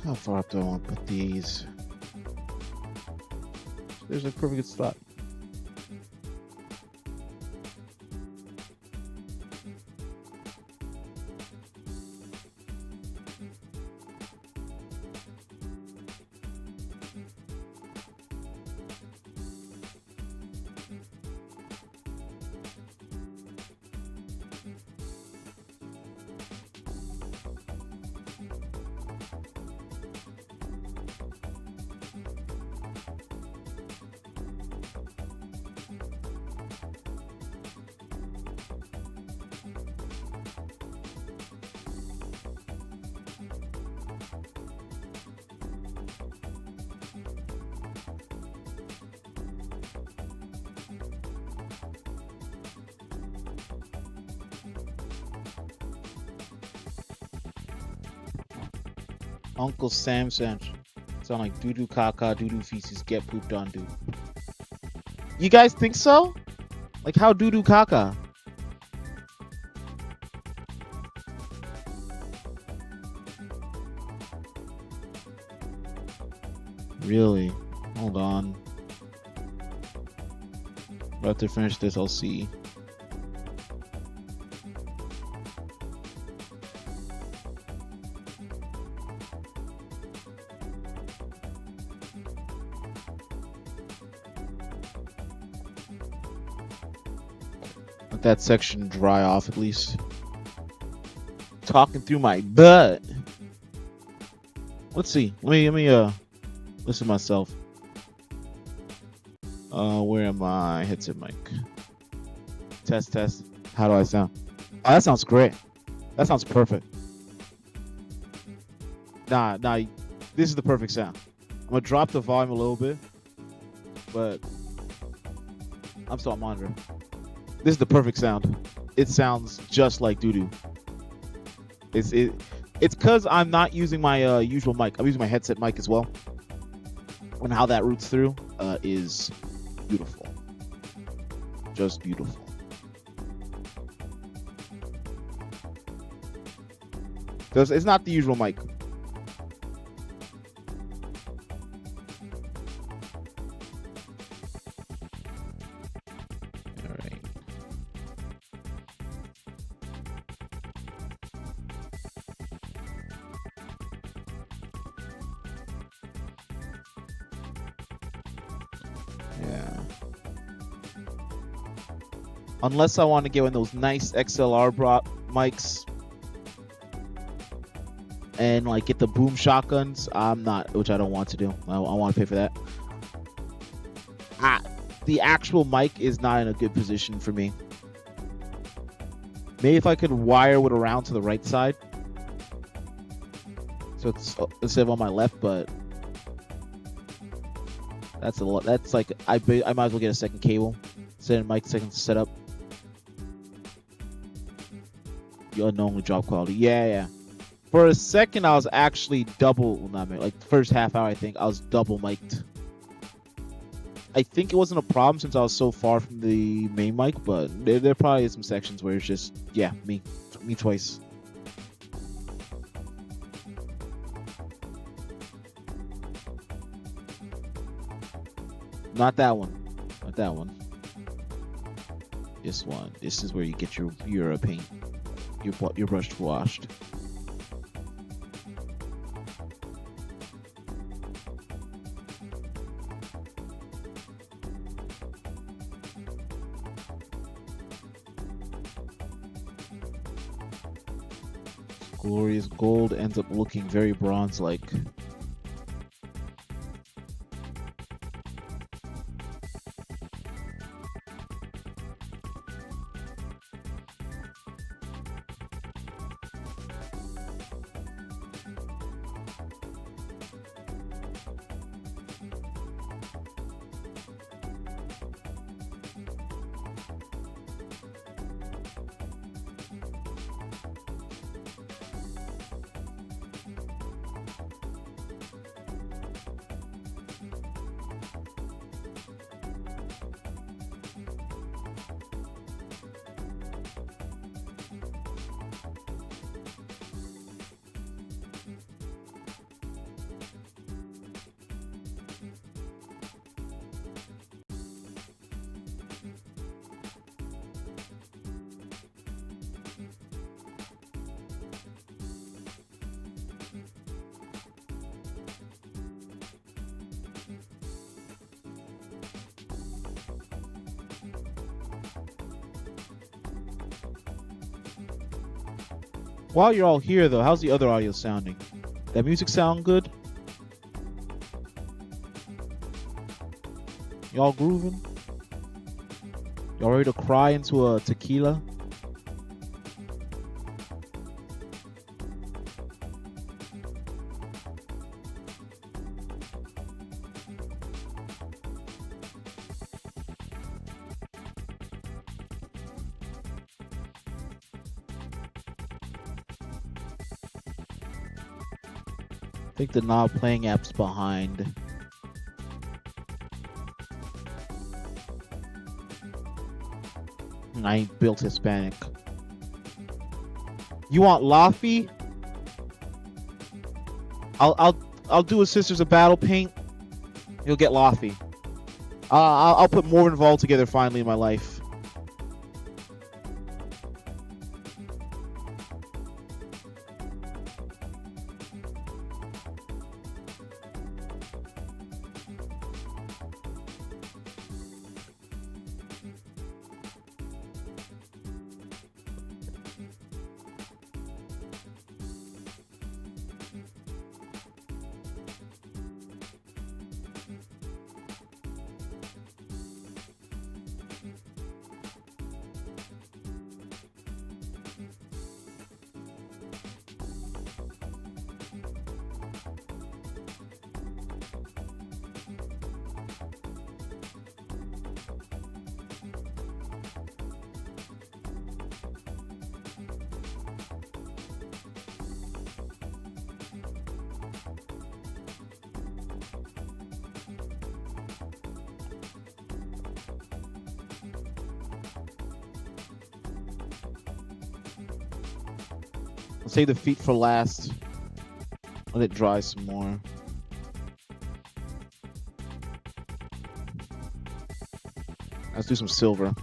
How far up do I want to put these? There's a perfect spot. Uncle Sam sandwich. Sound like doo doo caca, doo doo feces get pooped on, dude. You guys think so? Like how doo doo caca? Really? Hold on. About to finish this, I'll see. Let that section dry off at least. Talking through my butt. Let's see. Let me listen to myself. Where am I? Headset mic. Test. How do I sound? Oh, that sounds great. That sounds perfect. Nah. This is the perfect sound. I'm gonna drop the volume a little bit, but I'm still on monitor. This is the perfect sound. It sounds just like doo-doo. It's because I'm not using my usual mic. I'm using my headset mic as well. And how that roots through is beautiful. Just beautiful. Because it's not the usual mic. All right. Yeah. Unless I want to get one of those nice XLR mics and like get the boom shotguns, I'm not, which I don't want to do. I want to pay for that. The actual mic is not in a good position for me. Maybe if I could wire it around to the right side, so it's instead of on my left, but that's a lot. That's like I might as well get a second cable, second mic, second setup. You unknowingly drop quality. Yeah. For a second, I was actually double. Well, not like the first half hour, I think I was double mic'd. I think it wasn't a problem since I was so far from the main mic, but there probably is some sections where it's just me twice. Not that one. Not that one. This one. This is where you get your paint, your brush washed. Glorious gold ends up looking very bronze-like. While you're all here, though, how's the other audio sounding? That music sound good? Y'all grooving? Y'all ready to cry into a tequila? I think the knob playing app's behind. I ain't built Hispanic. You want Laffy? I'll do a Sisters of Battle paint. You'll get Laffy. I'll put Morven Vol together finally in my life. I'll save the feet for last. Let it dry some more. Let's do some silver.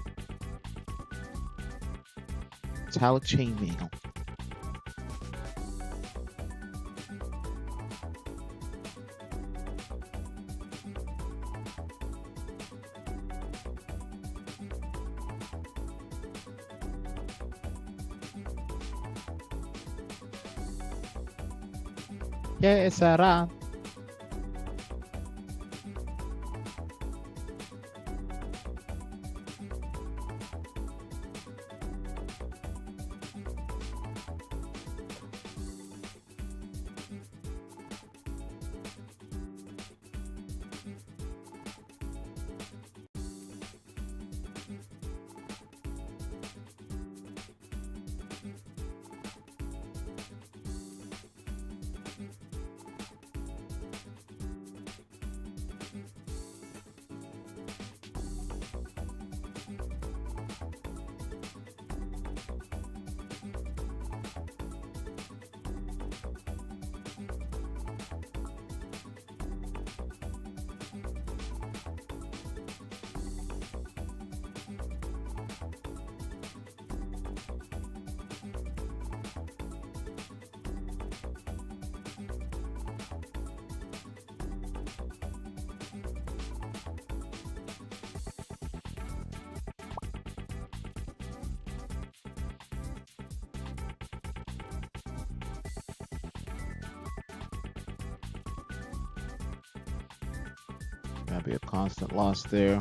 Metallic chainmail. ¿Qué será? That'd be a constant loss there.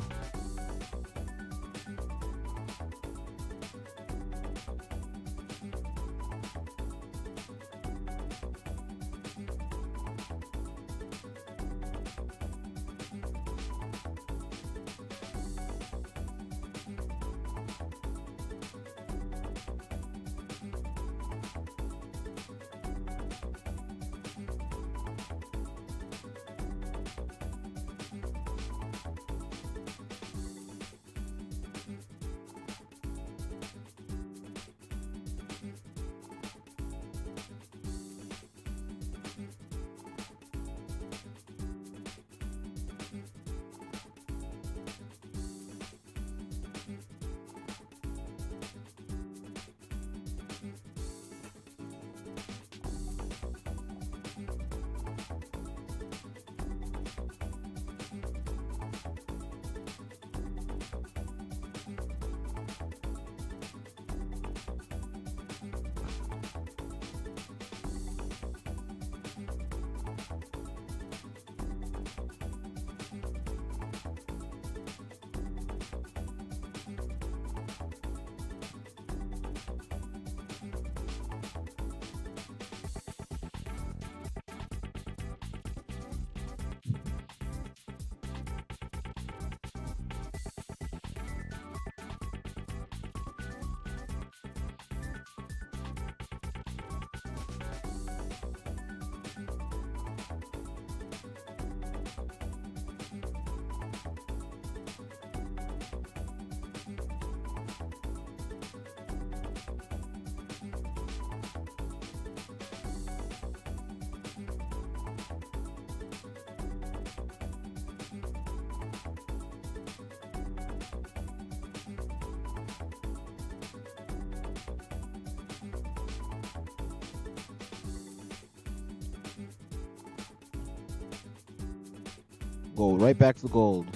Gold. Right back to the gold.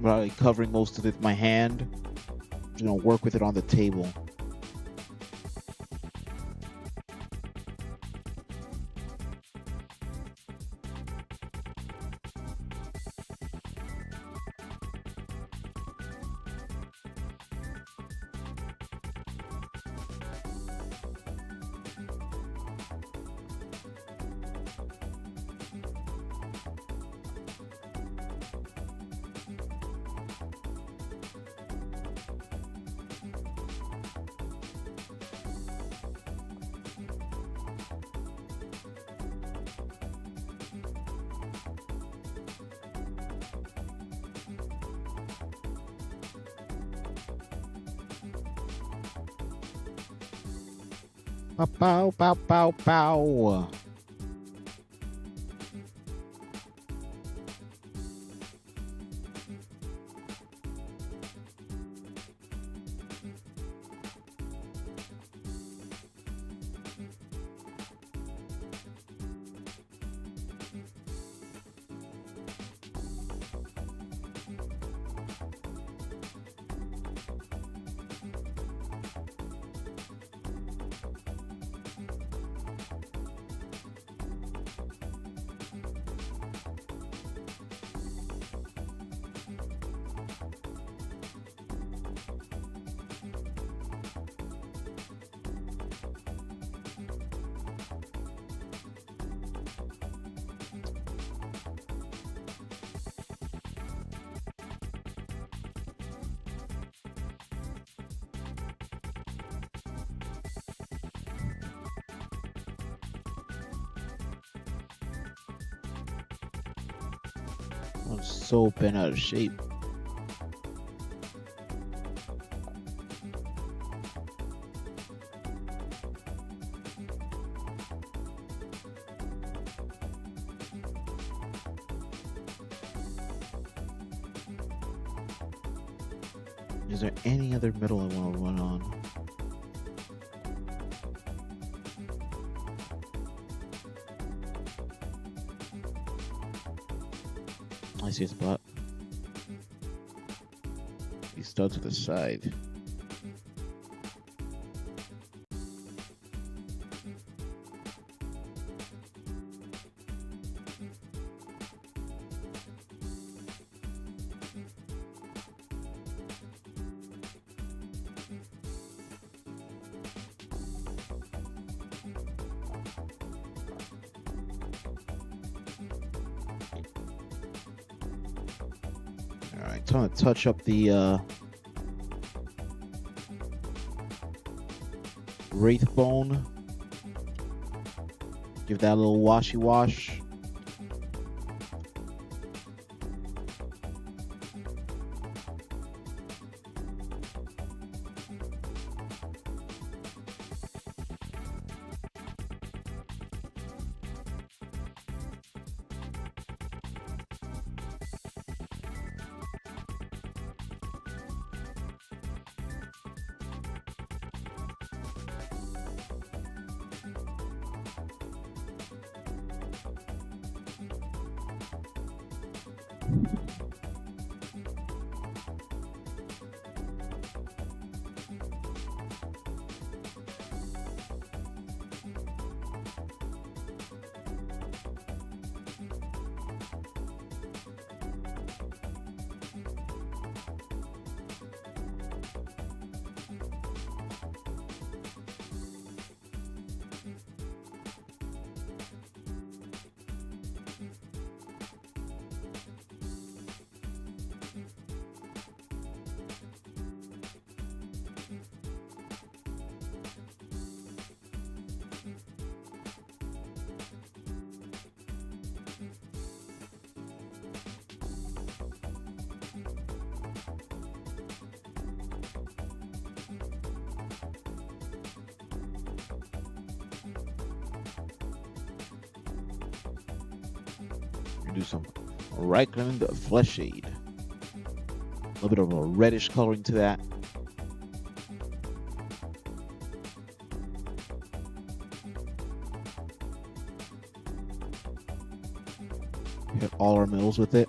Probably covering most of it with my hand. Just gonna work with it on the table. Pow, pow, pow, pow, pow. I'm so bent out of shape. Is there any other metal I want to run on? I see a spot. These studs to the side. Alright, time to touch up the Wraith Bone. Give that a little washy wash. Do some Reichland flesh shade. A little bit of a reddish coloring to that. Hit all our middles with it.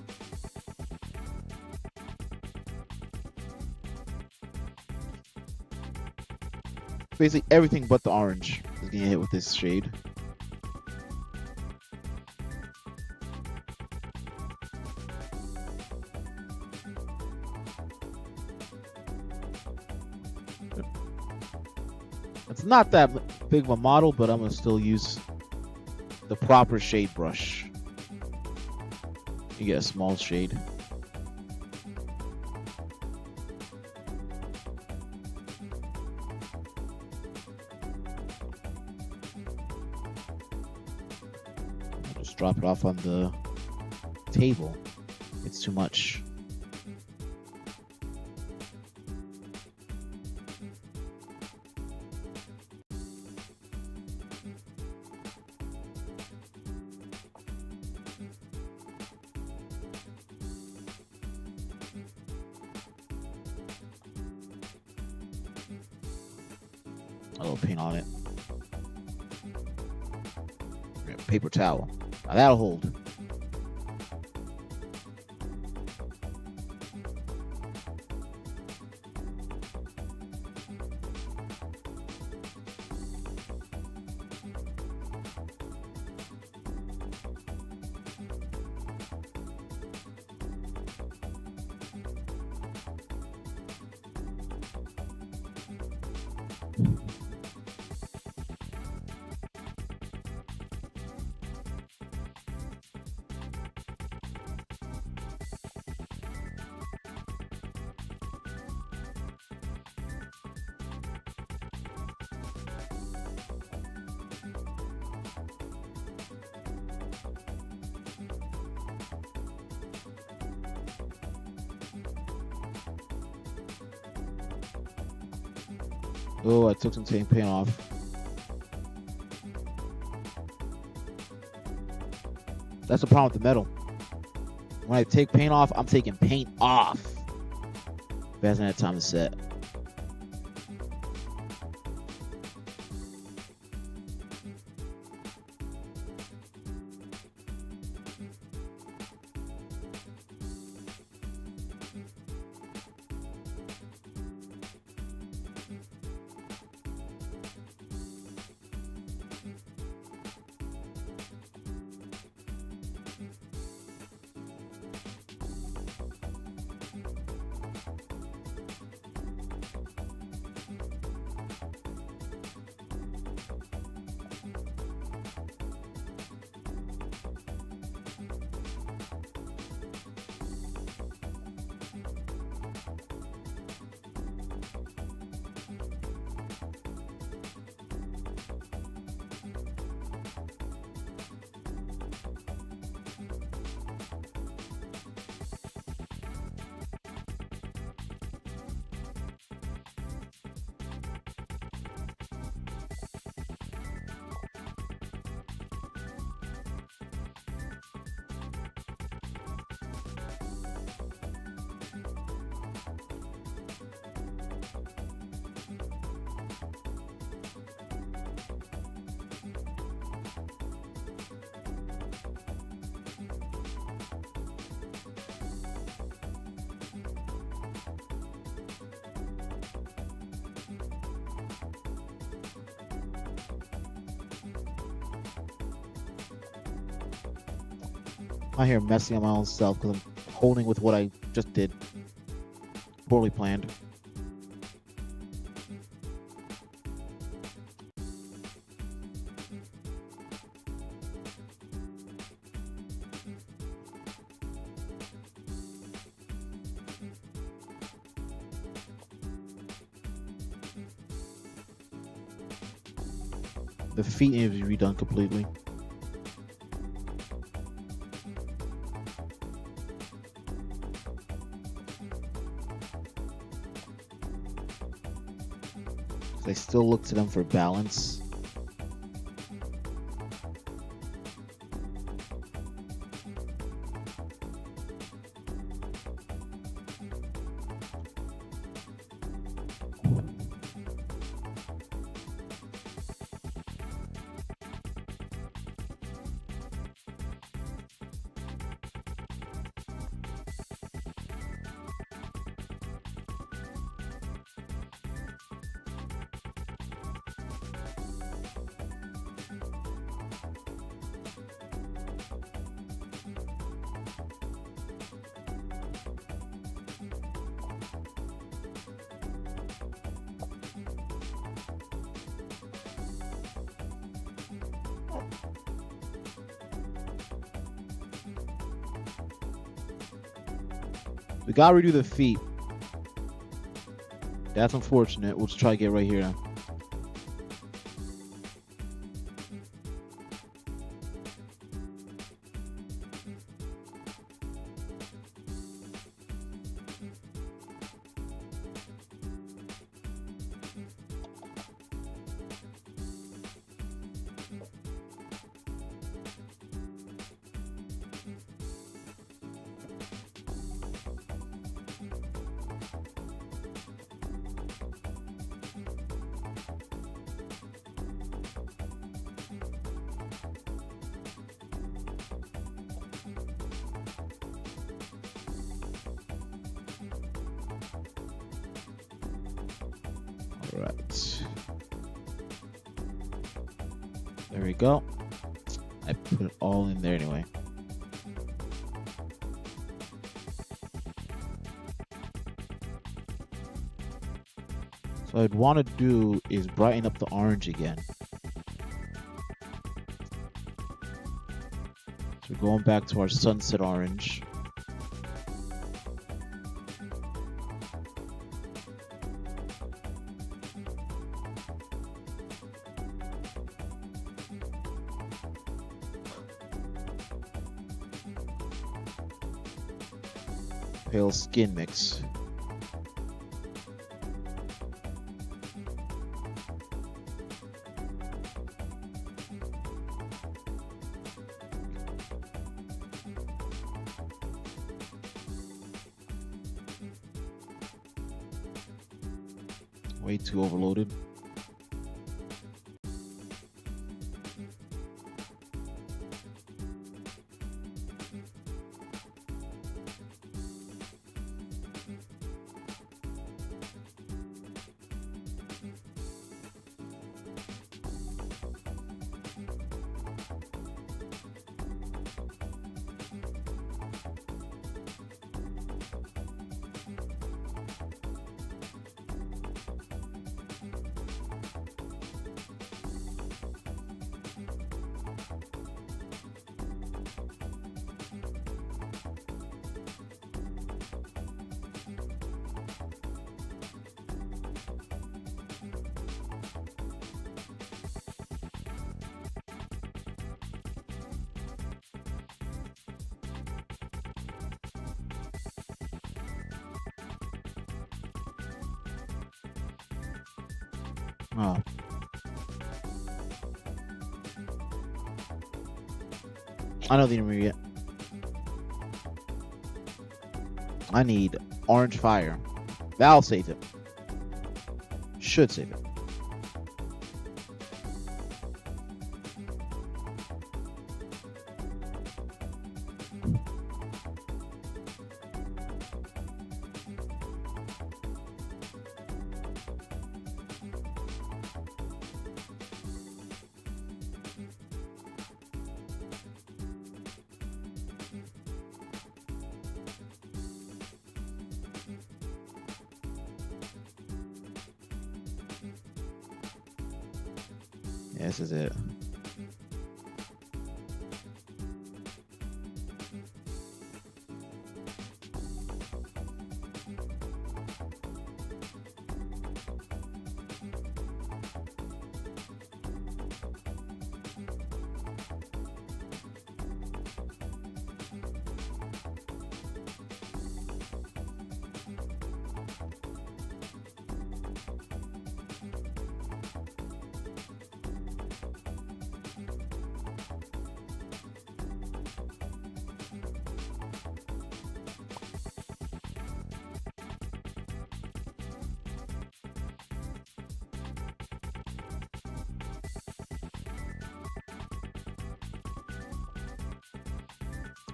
Basically everything but the orange is getting hit with this shade. It's not that big of a model, but I'm gonna still use the proper shade brush. You get a small shade. I'll just drop it off on the table. It's too much. A little paint on it. Paper towel. Now that'll hold. Oh, I took some paint off. That's the problem with the metal. When I take paint off, I'm taking paint off. It hasn't had time to set. I'm here messing on my own self because I'm holding with what I just did. Poorly planned. The feet need to be redone completely. I still look to them for balance. We gotta redo the feet. That's unfortunate. We'll just try to get right here now. Right. There we go. I put it all in there anyway. So what I'd want to do is brighten up the orange again. So we're going back to our sunset orange. Pale skin mix. Way too overloaded. Oh. I know the intermediate. I need orange fire. That'll save it. Should save it. Yeah, this is it.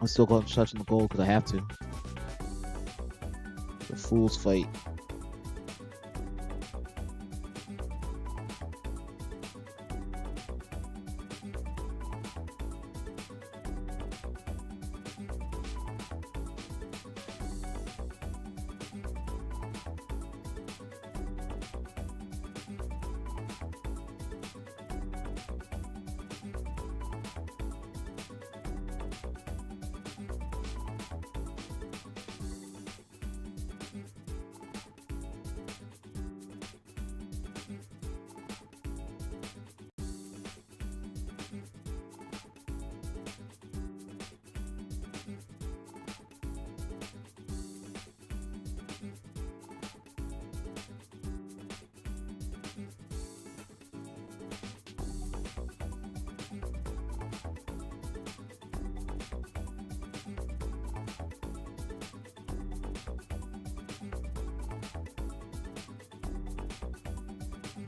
I'm still going touching the gold because I have to. The fool's fight.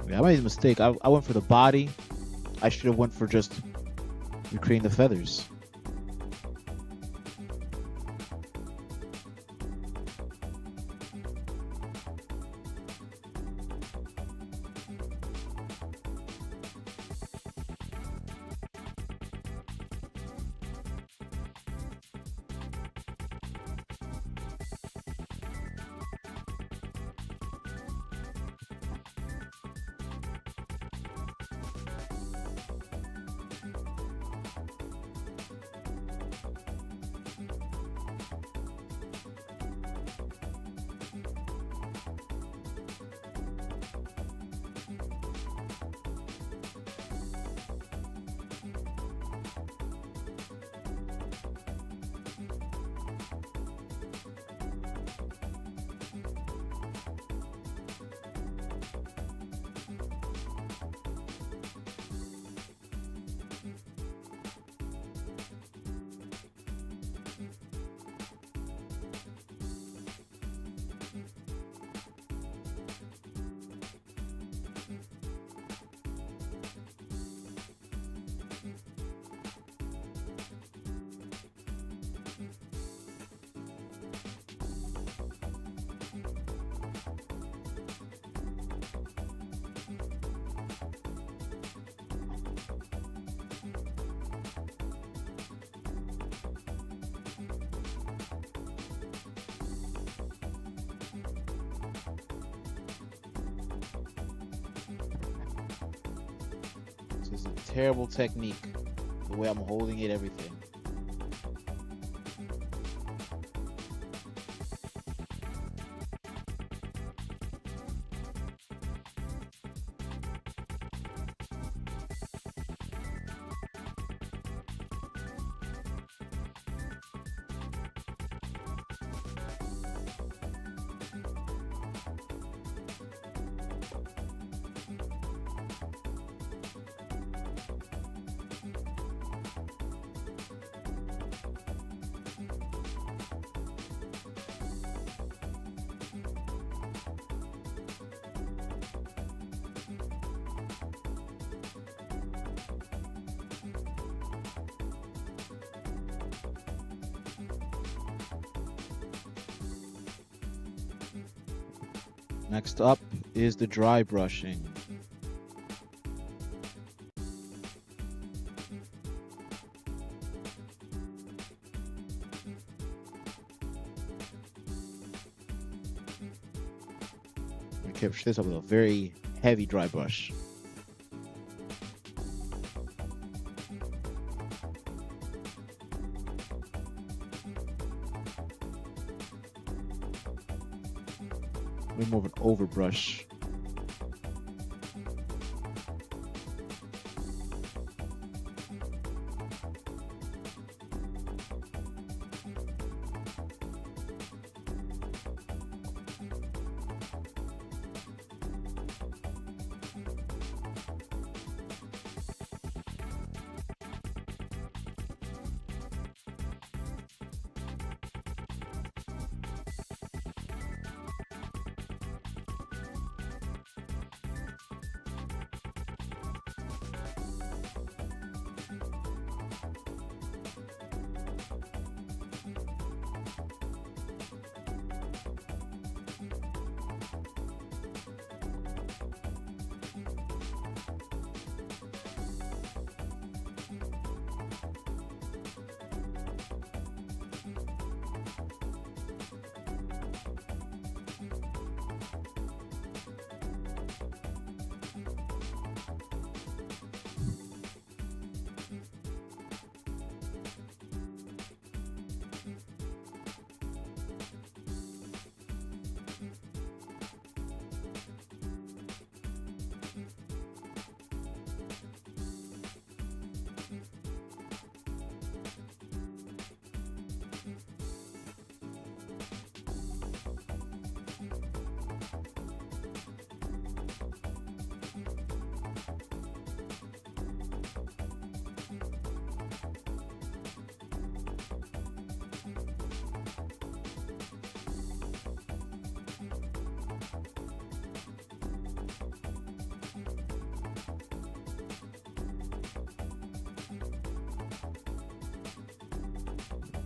Yeah, I made a mistake. I went for the body. I should have went for just recreating the feathers. This is a terrible technique. The way I'm holding it, everything. Next up is the dry brushing. Okay, push this up with a very heavy dry brush. More of an overbrush.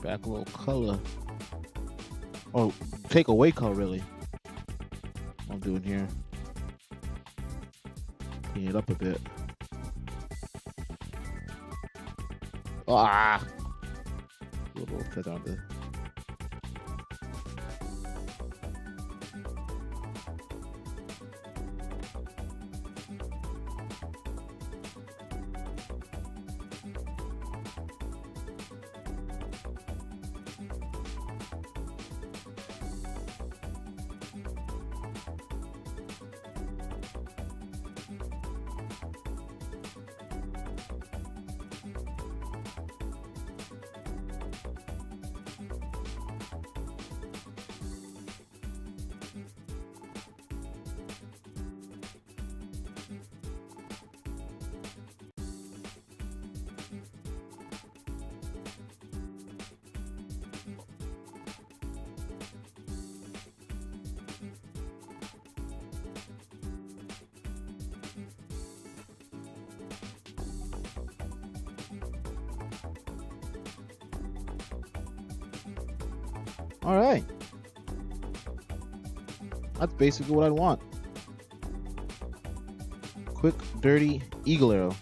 back a little color. Oh, take away color, really. What I'm doing here. Clean it up a bit. Ah! A little feather on the... All right. That's basically what I want. Quick, dirty eagle arrow.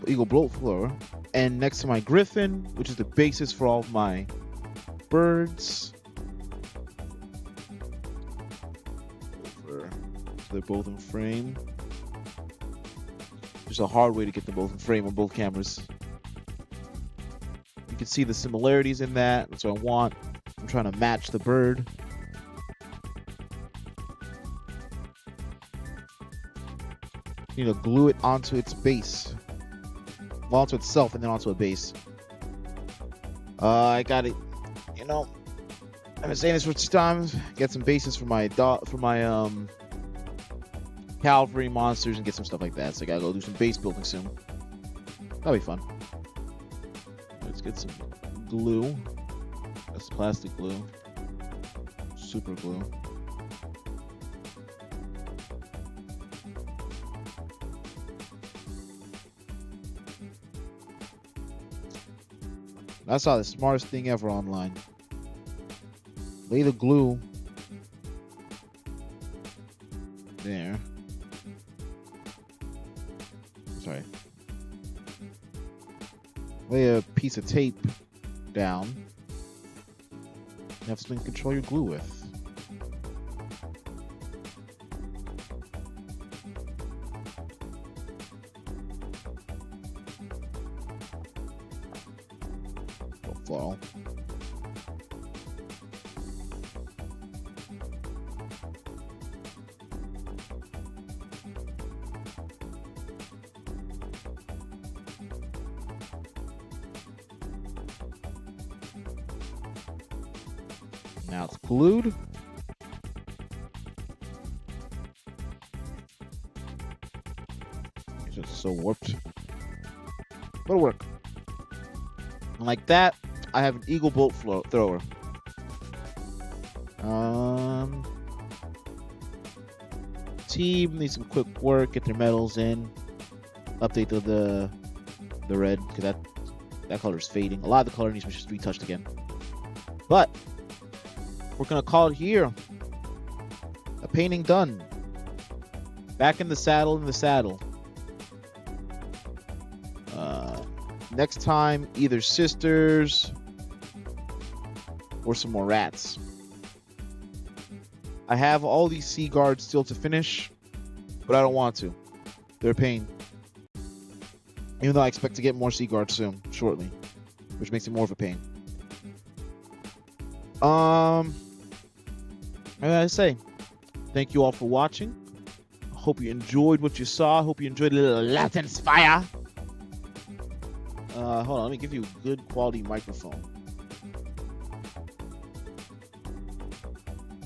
Eagle bolt thrower. And next to my griffin, which is the basis for all of my birds. So they're both in frame. There's a hard way to get them both in frame on both cameras. You can see the similarities in that. That's what I want. I'm trying to match the bird. You need to glue it onto its base. Well, onto itself and then onto a base. I got it. You know, I've been saying this for times. Get some bases for my cavalry monsters and get some stuff like that. So I gotta go do some base building soon. That'll be fun. Let's get some glue. That's plastic glue. Super glue. I saw the smartest thing ever online. Lay the glue there. Sorry. Lay a piece of tape down. You have something to control your glue with. Don't fall. Now it's glued. It's just so warped. But it'll work. And like that, I have an eagle bolt thrower. Team needs some quick work. Get their medals in. Update the red because that color is fading. A lot of the color needs to be just retouched again. But we're gonna call it here. A painting done. Back in the saddle. Next time, either sisters or some more rats. I have all these sea guards still to finish, but I don't want to. They're a pain. Even though I expect to get more sea guards soon, shortly, which makes it more of a pain. What did I say? Thank you all for watching. I hope you enjoyed what you saw. I hope you enjoyed a little Latin fire. Hold on, let me give you a good quality microphone.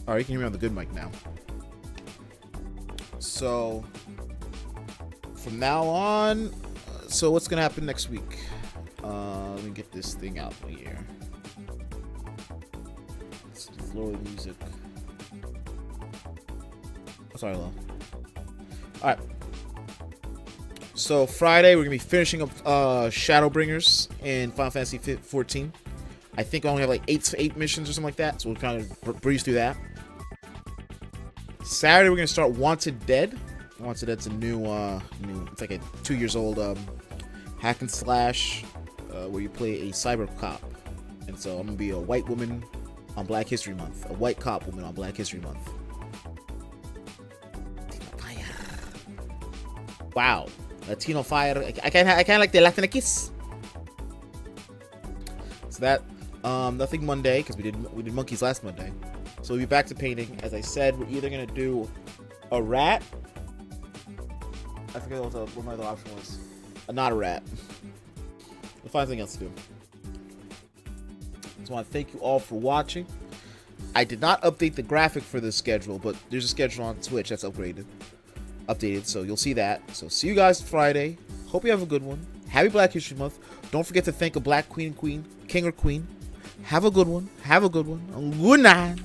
Alright, you can hear me on the good mic now. So, from now on, so what's gonna happen next week? Let me get this thing out here. It's the flow of music. Oh, sorry, love. Alright. So Friday we're gonna be finishing up Shadowbringers in Final Fantasy 14. I think I only have like eight missions or something like that, so we'll kind of breeze through that. Saturday we're gonna start Wanted Dead. Wanted Dead's a new it's like a 2 years old hack and slash where you play a cyber cop, and so I'm gonna be a white woman on Black History Month, a white cop woman on Black History Month. Wow, Latino fire! I kind of like the Latinx. So that nothing Monday because we did monkeys last Monday. So we'll be back to painting. As I said, we're either gonna do a rat. I forget what my other option was. Not a rat. We'll find something else to do. Just want to thank you all for watching. I did not update the graphic for this schedule, but there's a schedule on Twitch that's updated, so you'll see that. So see you guys Friday. Hope you have a good one. Happy Black History Month. Don't forget to thank a black king or queen. Have a good one. Good night.